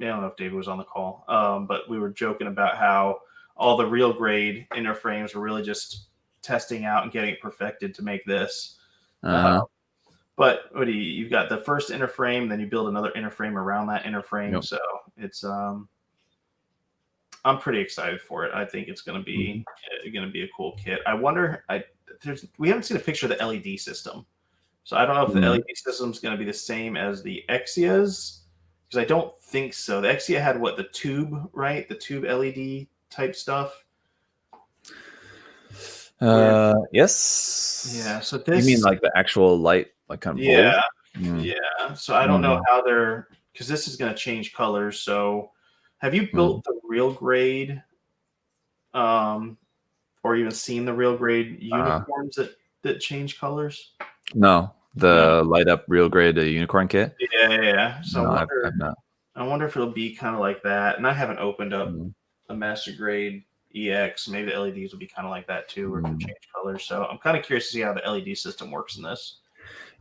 Speaker 2: I don't know if David was on the call, but we were joking about how all the real grade inner frames were really just testing out and getting it perfected to make this. But what do you've got the first inner frame, then you build another inner frame around that inner frame. Yep. So it's I'm pretty excited for it. I think it's going to be a cool kit. I wonder. We haven't seen a picture of the LED system, so I don't know if the LED system is going to be the same as the Exia's, because I don't think so. The Exia had the tube, right? The tube LED type stuff.
Speaker 1: Yes.
Speaker 2: Yeah. So this.
Speaker 1: You mean like the actual light, like kind of
Speaker 2: yeah, yeah. So I don't know how they're, because this is going to change colors. So have you built the real grade, or even seen the real grade unicorns that change colors?
Speaker 1: No, the light up real grade unicorn kit.
Speaker 2: Yeah. So
Speaker 1: no,
Speaker 2: I wonder if it'll be kind of like that. And I haven't opened up a master grade EX. Maybe the LEDs will be kind of like that too, where it can change colors. So I'm kind of curious to see how the LED system works in this.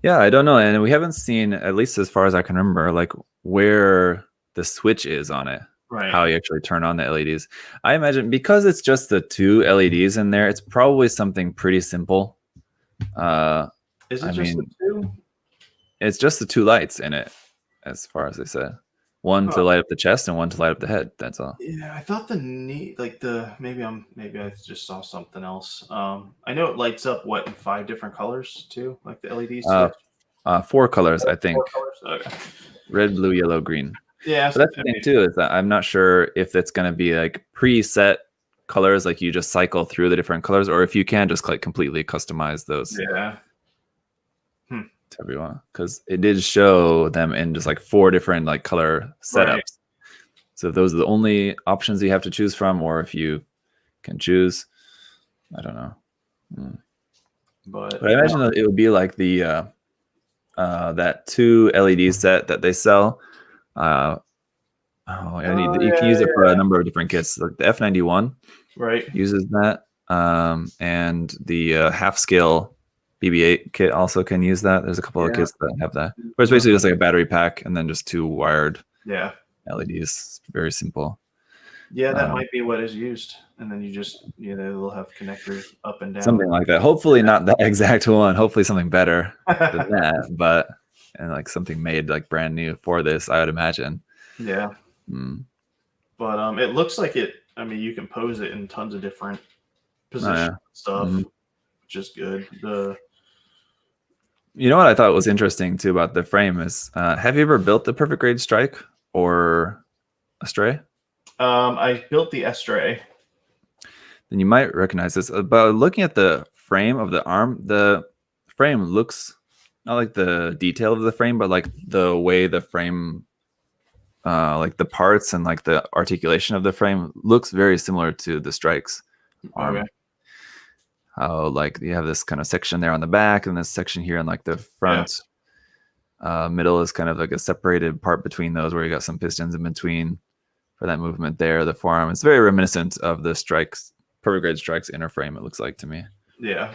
Speaker 1: Yeah, I don't know, and we haven't seen, at least as far as I can remember, like where the switch is on it. Right. How you actually turn on the LEDs. I imagine because it's just the 2 LEDs in there, it's probably something pretty simple.
Speaker 2: Is it the 2?
Speaker 1: It's just the 2 lights in it, as far as they said. One to light up the chest and one to light up the head. That's all.
Speaker 2: Yeah, I thought maybe I just saw something else. I know it lights up in 5 different colors too, like the LEDs.
Speaker 1: 4 colors, I think.
Speaker 2: 4 colors. Okay.
Speaker 1: Red, blue, yellow, green.
Speaker 2: Yeah,
Speaker 1: but that's the thing too, is that I'm not sure if it's going to be like preset colors, like you just cycle through the different colors, or if you can just like completely customize those.
Speaker 2: Yeah.
Speaker 1: To everyone, because it did show them in just like 4 different like color setups. Right. So if those are the only options you have to choose from, or if you can choose, I don't know. But I imagine that it would be like the that 2 LED set that they sell. You can use it for a number of different kits. Like the F91 uses that, and the half scale BB-8 kit also can use that. There's a couple of kits that have that, but it's basically just like a battery pack and then just 2 wired LEDs. It's very simple.
Speaker 2: Yeah, that might be what is used, and then you just they'll have connectors up and down,
Speaker 1: something like that. Hopefully not that exact one. Hopefully something better than that, but and like something made like brand new for this, I would imagine.
Speaker 2: Yeah. But it looks like it. I mean, you can pose it in tons of different positions and stuff, which is good.
Speaker 1: You know what I thought was interesting too about the frame is, have you ever built the perfect grade strike or a stray?
Speaker 2: I built the Estray.
Speaker 1: Then you might recognize this. But looking at the frame of the arm, the frame looks not like the detail of the frame, but like the way the frame, like the parts and like the articulation of the frame looks very similar to the Strike's arm. Okay. How like you have this kind of section there on the back and this section here on like the front. Middle is kind of like a separated part between those where you got some pistons in between for that movement there. The forearm is very reminiscent of the Strike's perfect grade Strike's inner frame, it looks like to me.
Speaker 2: Yeah.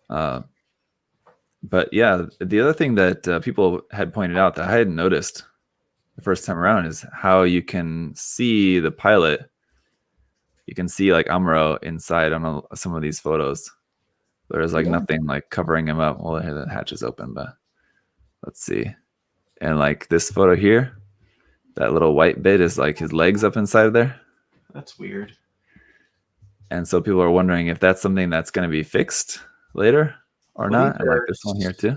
Speaker 1: But yeah, the other thing that people had pointed out that I hadn't noticed the first time around is how you can see the pilot. You can see like Amuro inside on some of these photos. There's like nothing like covering him up. Well, here the hatch is open, but let's see. And like this photo here, that little white bit is like his legs up inside of there.
Speaker 2: That's weird.
Speaker 1: And so people are wondering if that's something that's going to be fixed later or not. And like this one here too.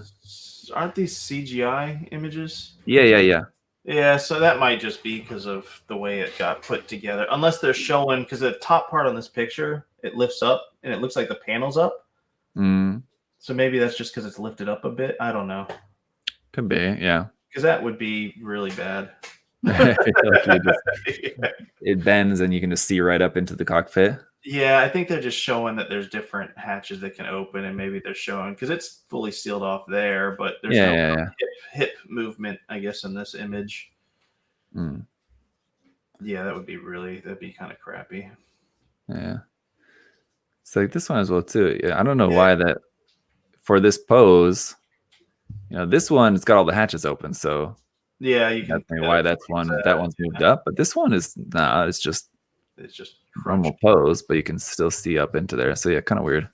Speaker 2: Aren't these CGI images?
Speaker 1: Yeah.
Speaker 2: Yeah, so that might just be because of the way it got put together. Unless they're showing, because the top part on this picture, it lifts up and it looks like the panel's up. So maybe that's just because it's lifted up a bit. I don't know.
Speaker 1: Could be, yeah.
Speaker 2: Because that would be really bad.
Speaker 1: It bends and you can just see right up into the cockpit.
Speaker 2: Yeah, I think they're just showing that there's different hatches that can open, and maybe they're showing because it's fully sealed off there, but there's no hip movement, I guess, in this image. Yeah, that'd be kind of crappy.
Speaker 1: Yeah. It's like this one as well too. Yeah, I don't know why that for this pose, this one it's got all the hatches open, so
Speaker 2: Yeah, you can.
Speaker 1: That's maybe why that one's moved up, but this one is it's just
Speaker 2: crunched.
Speaker 1: normal pose, but you can still see up into there. So yeah, kind of weird.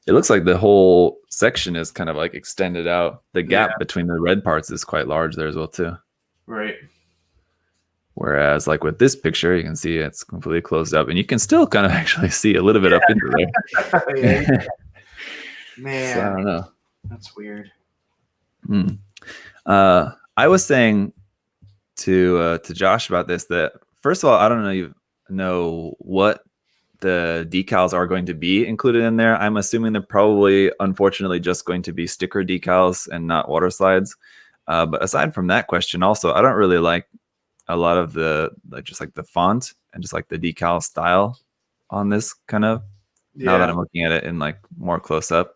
Speaker 1: It looks like the whole section is kind of like extended out. The gap between the red parts is quite large there as well too.
Speaker 2: Right.
Speaker 1: Whereas like with this picture, you can see it's completely closed up, and you can still kind of actually see a little bit up into there.
Speaker 2: Man,
Speaker 1: so, I don't know.
Speaker 2: That's weird.
Speaker 1: I was saying to Josh about this that first of all, I don't know what the decals are going to be included in there. I'm assuming they're probably, unfortunately, just going to be sticker decals and not water slides. But aside from that question, also, I don't really like a lot of the just like the font and just like the decal style on this kind of. Now that I'm looking at it in like more close up,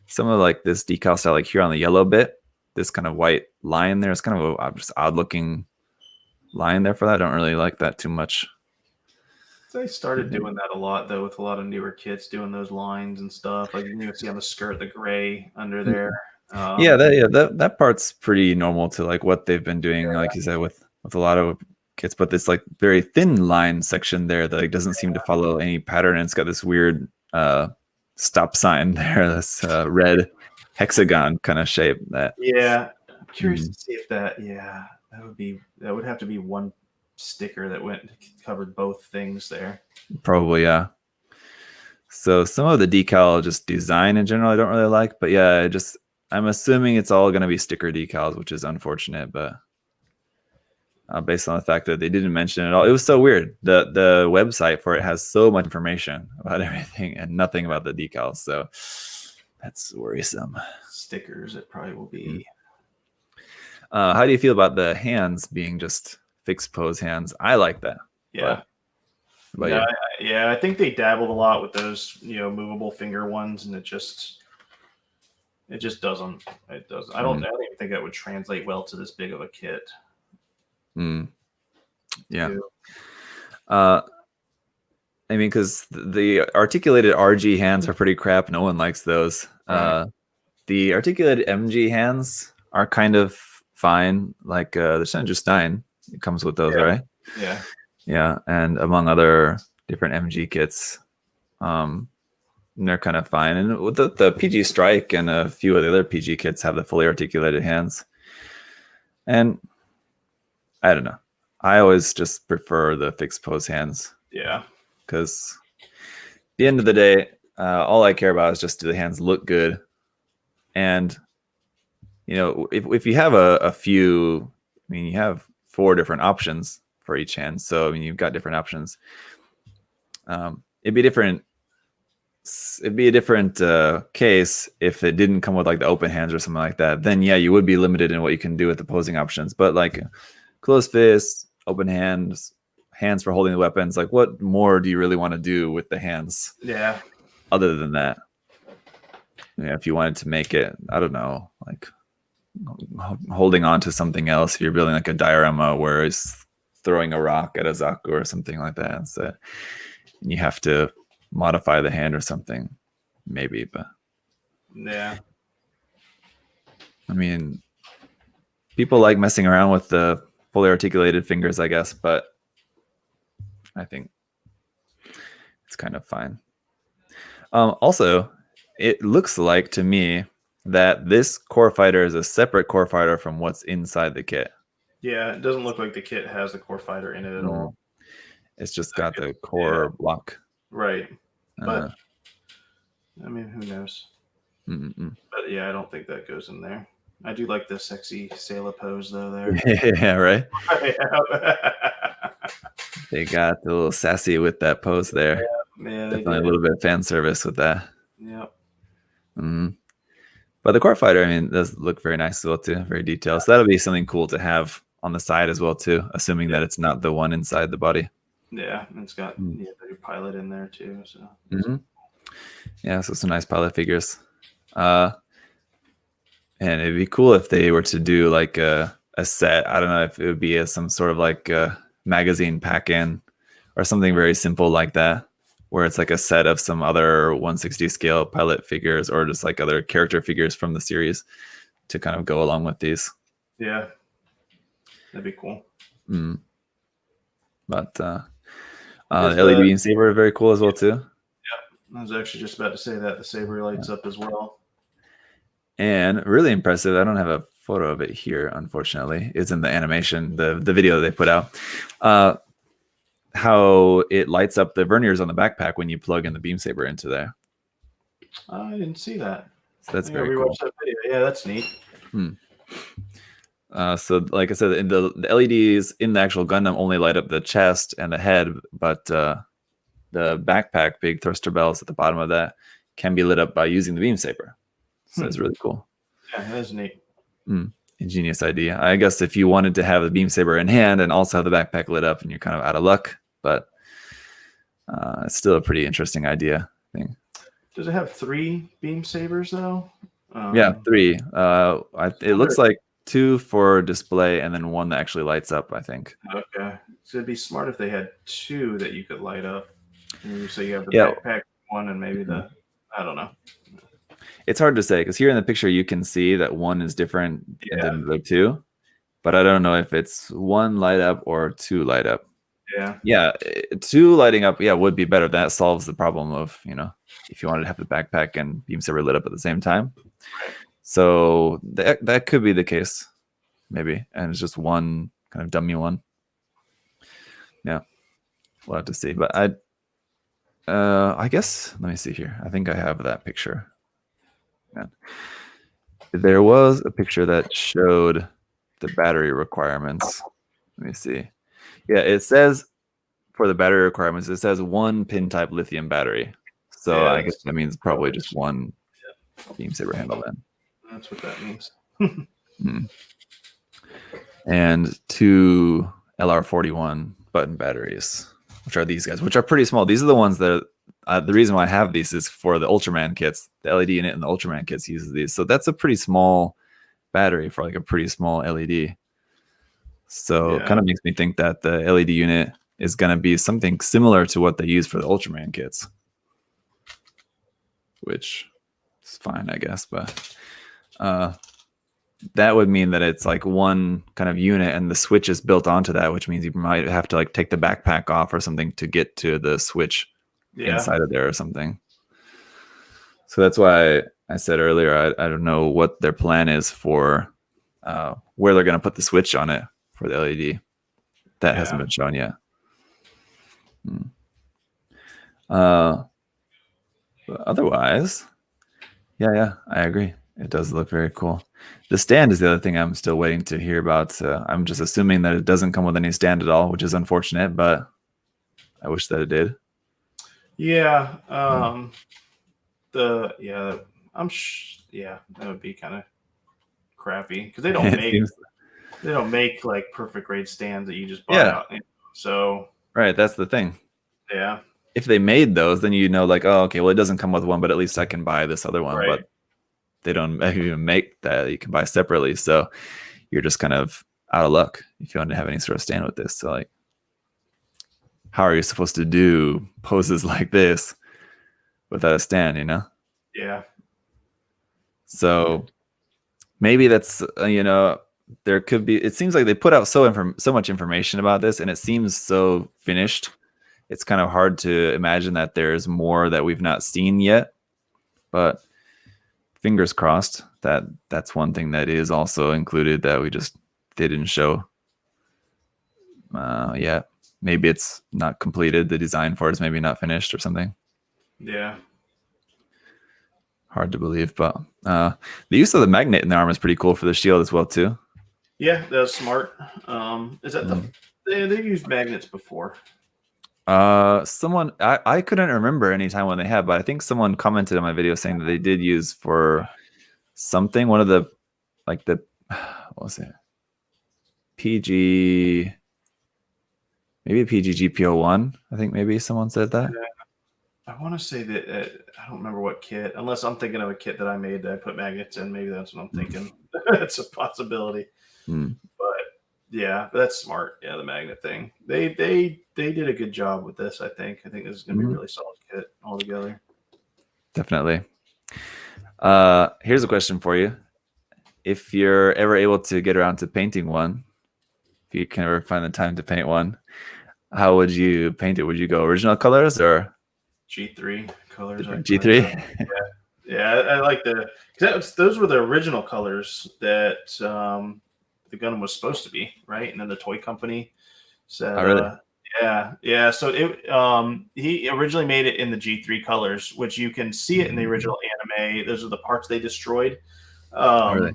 Speaker 1: some of like this decal style, like here on the yellow bit, this kind of white line there is kind of a just odd looking line there for that. I don't really like that too much.
Speaker 2: They started doing that a lot though, with a lot of newer kits doing those lines and stuff. Like you can see on the skirt, the gray under there.
Speaker 1: That part's pretty normal to like what they've been doing, like you said, with a lot of kits. But this like very thin line section there that like doesn't seem to follow any pattern, and it's got this weird stop sign there, this red hexagon kind of shape. That
Speaker 2: I'm curious to see if that would have to be one sticker that covered both things there.
Speaker 1: Probably, yeah. So some of the decal just design in general I don't really like, but yeah, I'm assuming it's all going to be sticker decals, which is unfortunate, but based on the fact that they didn't mention it all, it was so weird. The website for it has so much information about everything and nothing about the decals, so that's worrisome.
Speaker 2: Stickers, it probably will be.
Speaker 1: How do you feel about the hands being just fixed pose hands? I like that.
Speaker 2: I think they dabbled a lot with those, movable finger ones, and it just doesn't. It doesn't. I don't even think that would translate well to this big of a kit.
Speaker 1: Yeah. I mean, because the articulated RG hands are pretty crap. No one likes those. Right. The articulated MG hands are kind of fine. Like the Senju Stein, it comes with those, right? Yeah, and among other different MG kits, they're kind of fine. And with the PG Strike and a few of the other PG kits have the fully articulated hands. And I don't know. I always just prefer the fixed pose hands.
Speaker 2: Yeah.
Speaker 1: Because at the end of the day, all I care about is just do the hands look good. And, if you have a few, I mean, you have 4 different options for each hand. So, I mean, you've got different options. It'd be a different case if it didn't come with like the open hands or something like that. Then, yeah, you would be limited in what you can do with the posing options. But like closed fists, open hands for holding the weapons, like what more do you really want to do with the hands?
Speaker 2: Yeah.
Speaker 1: Other than that, if you wanted to make it, I don't know, like holding on to something else, if you're building like a diorama where it's throwing a rock at a Zaku or something like that, so you have to modify the hand or something, maybe. But
Speaker 2: yeah,
Speaker 1: I mean, people like messing around with the fully articulated fingers, I guess, but I think it's kind of fine. Also, it looks like to me that this core fighter is a separate core fighter from what's inside the kit.
Speaker 2: Yeah, it doesn't look like the kit has the core fighter in it at all.
Speaker 1: It's just got the core block.
Speaker 2: Right. But, I mean, who knows? But yeah, I don't think that goes in there. I do like the sexy Sailor pose, though, there.
Speaker 1: Yeah, right? They got the little sassy with that pose there.
Speaker 2: Yeah,
Speaker 1: definitely a little bit of fan service with that.
Speaker 2: Yep.
Speaker 1: But the core fighter, I mean, does look very nice as well, too. Very detailed. So that'll be something cool to have on the side as well, too, assuming that it's not the one inside the body.
Speaker 2: Yeah, and it's got the pilot in there, too. So.
Speaker 1: Yeah, so some nice pilot figures. And it'd be cool if they were to do like a set. I don't know if it would be some sort of like a magazine pack-in or something very simple like that, where it's like a set of some other 160 scale pilot figures or just like other character figures from the series. to kind of go along with these.
Speaker 2: Yeah, that'd be cool.
Speaker 1: But the LED beam saber are very cool as well too.
Speaker 2: Yeah, I was actually just about to say that the saber lights up as well.
Speaker 1: And really impressive. I don't have a photo of it here, unfortunately. It's in the animation, the video they put out. How it lights up the verniers on the backpack when you plug in the beam saber into there.
Speaker 2: I didn't see that.
Speaker 1: So that's very cool.
Speaker 2: That video. Yeah, that's neat.
Speaker 1: So like I said, the LEDs in the actual Gundam only light up the chest and the head, but the backpack, big thruster bells at the bottom of that, can be lit up by using the beam saber. So it's really cool.
Speaker 2: Yeah, that is neat.
Speaker 1: Ingenious idea. I guess if you wanted to have the beam saber in hand and also have the backpack lit up, and you're kind of out of luck, but it's still a pretty interesting idea thing.
Speaker 2: Does it have 3 beam sabers though?
Speaker 1: Yeah, 3. It looks like 2 for display and then 1 that actually lights up, I think.
Speaker 2: Okay. So it'd be smart if they had 2 that you could light up. So you have the backpack one and maybe the, I don't know.
Speaker 1: It's hard to say because here in the picture you can see that 1 is different than the 2, but I don't know if it's 1 light up or 2 light up. Yeah, 2 lighting up, would be better. That solves the problem of, if you wanted to have the backpack and beam saber lit up at the same time. So that could be the case, maybe, and it's just 1 kind of dummy one. Yeah, we'll have to see. But I guess let me see here. I think I have that picture. Yeah. There was a picture that showed the battery requirements. Let me see. Yeah, it says for the battery requirements, it says 1 pin type lithium battery. So I guess that means probably just 1 beam saber handle then.
Speaker 2: That's what that means.
Speaker 1: And 2 LR41 button batteries, which are these guys, which are pretty small. These are the ones that the reason why I have these is for the Ultraman kits. The LED unit in the Ultraman kits uses these. So that's a pretty small battery for like a pretty small LED. So it kind of makes me think that the LED unit is going to be something similar to what they use for the Ultraman kits, which is fine, I guess. But that would mean that it's like 1 kind of unit and the switch is built onto that, which means you might have to like take the backpack off or something to get to the switch inside of there or something. So that's why I said earlier, I don't know what their plan is for where they're going to put the switch on it for the LED. That hasn't been shown yet. But otherwise, I agree. It does look very cool. The stand is the other thing I'm still waiting to hear about. I'm just assuming that it doesn't come with any stand at all, which is unfortunate, but I wish that it did.
Speaker 2: Yeah. That would be kind of crappy because they don't make like perfect grade stands that you just buy out. So
Speaker 1: right, that's the thing.
Speaker 2: Yeah.
Speaker 1: If they made those, then like, oh, okay, well, it doesn't come with one, but at least I can buy this other one. Right. But they don't even make that. You can buy separately, so you're just kind of out of luck if you want to have any sort of stand with this. So like, how are you supposed to do poses like this without a stand,
Speaker 2: Yeah.
Speaker 1: So maybe that's, there could be, it seems like they put out so much information about this and it seems so finished. It's kind of hard to imagine that there's more that we've not seen yet, but fingers crossed that that's one thing that is also included that they didn't show. Maybe it's not completed. The design for it is maybe not finished or something.
Speaker 2: Yeah.
Speaker 1: Hard to believe, but the use of the magnet in the arm is pretty cool for the shield as well too.
Speaker 2: Yeah, that's smart. Is that they've used magnets before?
Speaker 1: Someone I couldn't remember any time when they have, but I think someone commented on my video saying that they did use for something. One of the what was it? PG, maybe PGGPO1. I think maybe someone said that.
Speaker 2: Yeah. I want to say that I don't remember what kit, unless I'm thinking of a kit that I made that I put magnets in. Maybe that's what I'm thinking. It's a possibility. But that's smart. Yeah, the magnet thing. They did a good job with this. I think this is gonna be a really solid kit altogether.
Speaker 1: Definitely. Here's a question for you: if you're ever able to get around to painting one, if you can ever find the time to paint one, how would you paint it? Would you go original colors or
Speaker 2: G3 colors?
Speaker 1: G3?
Speaker 2: Yeah, I like those were the original colors that the Gundam was supposed to be, right? And then the toy company said,
Speaker 1: Oh, really?
Speaker 2: yeah. So he originally made it in the G3 colors, which you can see it in the original anime. Those are the parts they destroyed.
Speaker 1: Oh, really?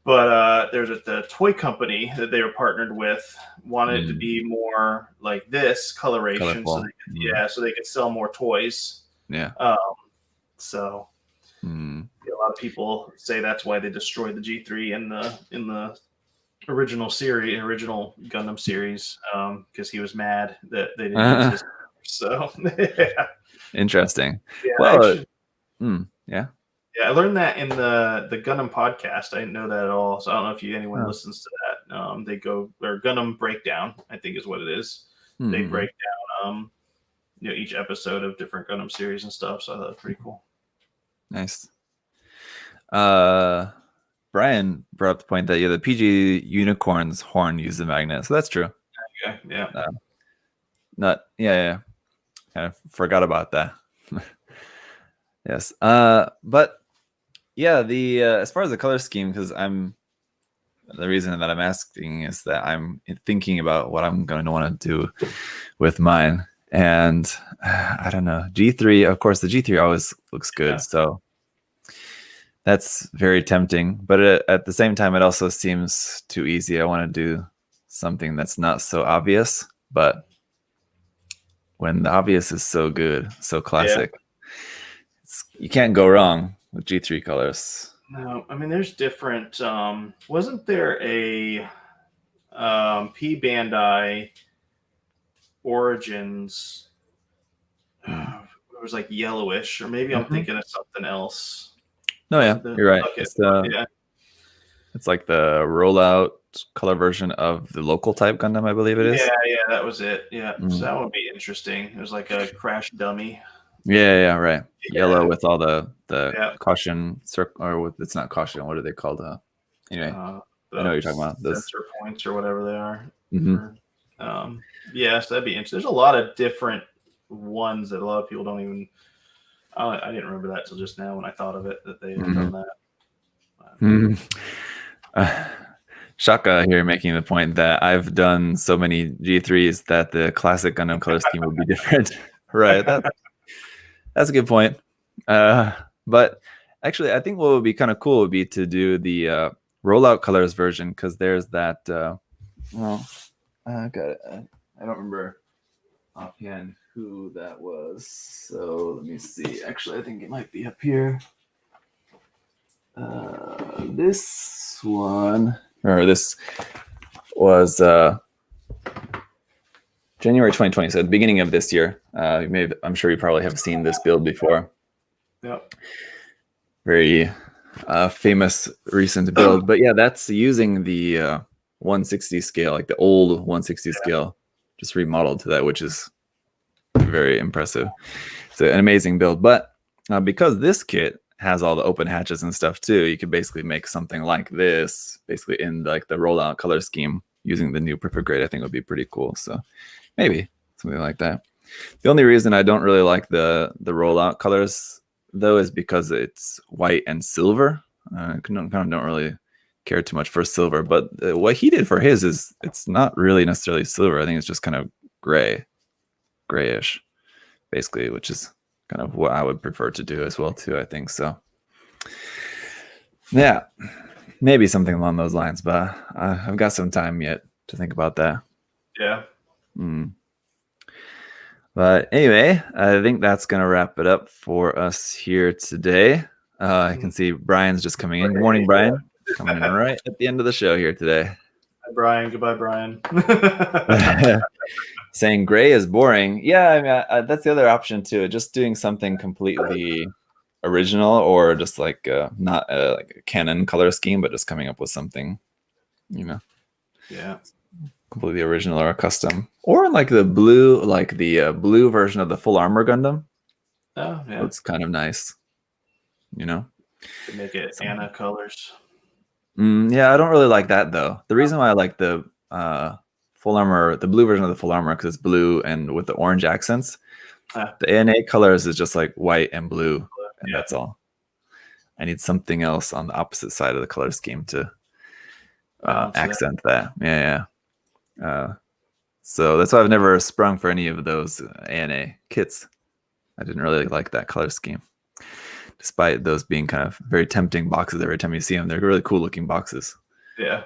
Speaker 2: But there's the toy company that they were partnered with wanted it to be more like this coloration,
Speaker 1: Colorful.
Speaker 2: so they could sell more toys.
Speaker 1: Yeah.
Speaker 2: So a lot of people say that's why they destroyed the G3 in the original Gundam series, because he was mad that they didn't use his. So yeah.
Speaker 1: Interesting.
Speaker 2: Yeah,
Speaker 1: Well,
Speaker 2: actually,
Speaker 1: yeah.
Speaker 2: Yeah, I learned that in the Gundam podcast. I didn't know that at all. So I don't know if anyone listens to that. They go or Gundam Breakdown, I think is what it is. They break down each episode of different Gundam series and stuff. So I thought it was pretty cool.
Speaker 1: Nice. Brian brought up the point that the PG unicorn's horn used the magnet, so that's true.
Speaker 2: Okay, yeah.
Speaker 1: Yeah. Kind of forgot about that. Yes. But yeah, the as far as the color scheme, because the reason that I'm asking is that I'm thinking about what I'm going to want to do with mine, and I don't know. G3, of course, the G3 always looks good, so that's very tempting. But at the same time, it also seems too easy. I want to do something that's not so obvious, but when the obvious is so good, so classic, you can't go wrong with G3 colors.
Speaker 2: No, I mean there's different. Wasn't there a P Bandai Origins? It was like yellowish, or maybe I'm thinking of something else.
Speaker 1: No, yeah, you're right. It's like the rollout color version of the local type Gundam, I believe it is.
Speaker 2: Yeah, that was it. Yeah, so that would be interesting. It was like a crash dummy.
Speaker 1: Yeah, right. Yellow with all the caution circle, or it's not caution. What are they called? Anyway, I know what you're talking about. Those
Speaker 2: sensor points or whatever they are. So that'd be interesting. There's a lot of different ones that a lot of people don't even. I didn't remember that till just now when I thought of it that they had done that.
Speaker 1: Shaka here making the point that I've done so many G3s that the classic Gundam color scheme would be different. Right. That's a good point. But actually, I think what would be kind of cool would be to do the rollout colors version, because there's that. I got it. I don't remember offhand who that was. So let me see. Actually, I think it might be up here. This one, or this was January 2020, so at the beginning of this year. I'm sure you probably have seen this build before.
Speaker 2: Yep.
Speaker 1: Very famous recent build. But yeah, that's using the 160 scale, like the old 160 scale, just remodeled to that, which is very impressive. It's an amazing build. But because this kit has all the open hatches and stuff too, you could basically make something like this, basically in like the rollout color scheme using the new perfect grade. I think would be pretty cool. So maybe something like that. The only reason I don't really like the rollout colors though is because it's white and silver. I kind of don't really care too much for silver, but what he did for his is it's not really necessarily silver. I think it's just kind of grayish, basically, which is kind of what I would prefer to do as well too, I think. So yeah, maybe something along those lines, but I've got some time yet to think about that.
Speaker 2: Yeah.
Speaker 1: But anyway, I think that's gonna wrap it up for us here today. I can see Brian's just coming in. Good morning, Brian. Coming in right at the end of the show here today.
Speaker 2: Hi, Brian. Goodbye, Brian.
Speaker 1: Saying gray is boring. Yeah, I mean, that's the other option too. Just doing something completely original, or just like not like a canon color scheme, but just coming up with something, completely original or custom, or like the blue version of the full armor Gundam.
Speaker 2: Oh yeah,
Speaker 1: it's kind of nice,
Speaker 2: to make it Anna colors.
Speaker 1: Yeah, I don't really like that though. The reason why I like the full armor, the blue version of the full armor, because it's blue and with the orange accents. The ANA colors is just like white and blue, and that's all. I need something else on the opposite side of the color scheme to accent that. Yeah. So that's why I've never sprung for any of those ANA kits. I didn't really like that color scheme, despite those being kind of very tempting boxes every time you see them. They're really cool looking boxes.
Speaker 2: Yeah.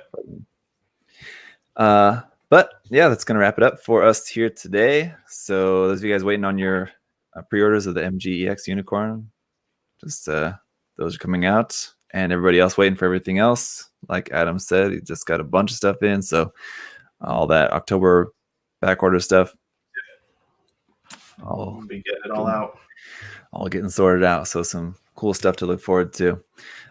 Speaker 1: But yeah, that's gonna wrap it up for us here today. So those of you guys waiting on your pre-orders of the MGEX Unicorn, just those are coming out, and everybody else waiting for everything else. Like Adam said, he just got a bunch of stuff in, so all that October back order stuff,
Speaker 2: I'll be getting it all out,
Speaker 1: all getting sorted out. So some cool stuff to look forward to.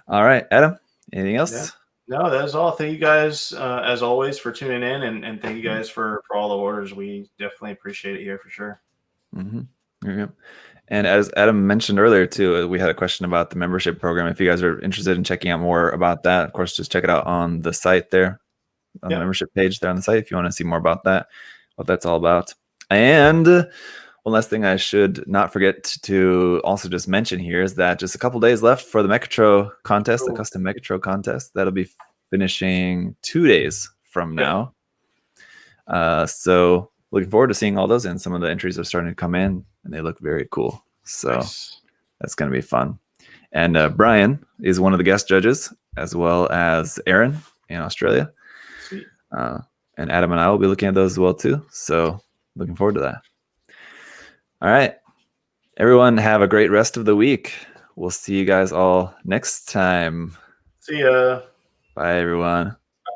Speaker 1: All right, Adam, anything else?
Speaker 2: Yeah. No, that's all. Thank you guys, as always, for tuning in, and thank you guys for all the orders. We definitely appreciate it here for sure.
Speaker 1: Yeah. And as Adam mentioned earlier too, we had a question about the membership program. If you guys are interested in checking out more about that, of course, just check it out on the site there, on the membership page there on the site, if you want to see more about that, what that's all about. And one last thing I should not forget to also just mention here is that just a couple days left for the Mechatro contest, the custom Mechatro contest. That'll be finishing 2 days from now. So looking forward to seeing all those, and some of the entries are starting to come in, and they look very cool. So that's going to be fun. And Brian is one of the guest judges, as well as Aaron in Australia.
Speaker 2: Sweet.
Speaker 1: And Adam and I will be looking at those as well too. So looking forward to that. All right. Everyone have a great rest of the week. We'll see you guys all next time.
Speaker 2: See ya.
Speaker 1: Bye, everyone.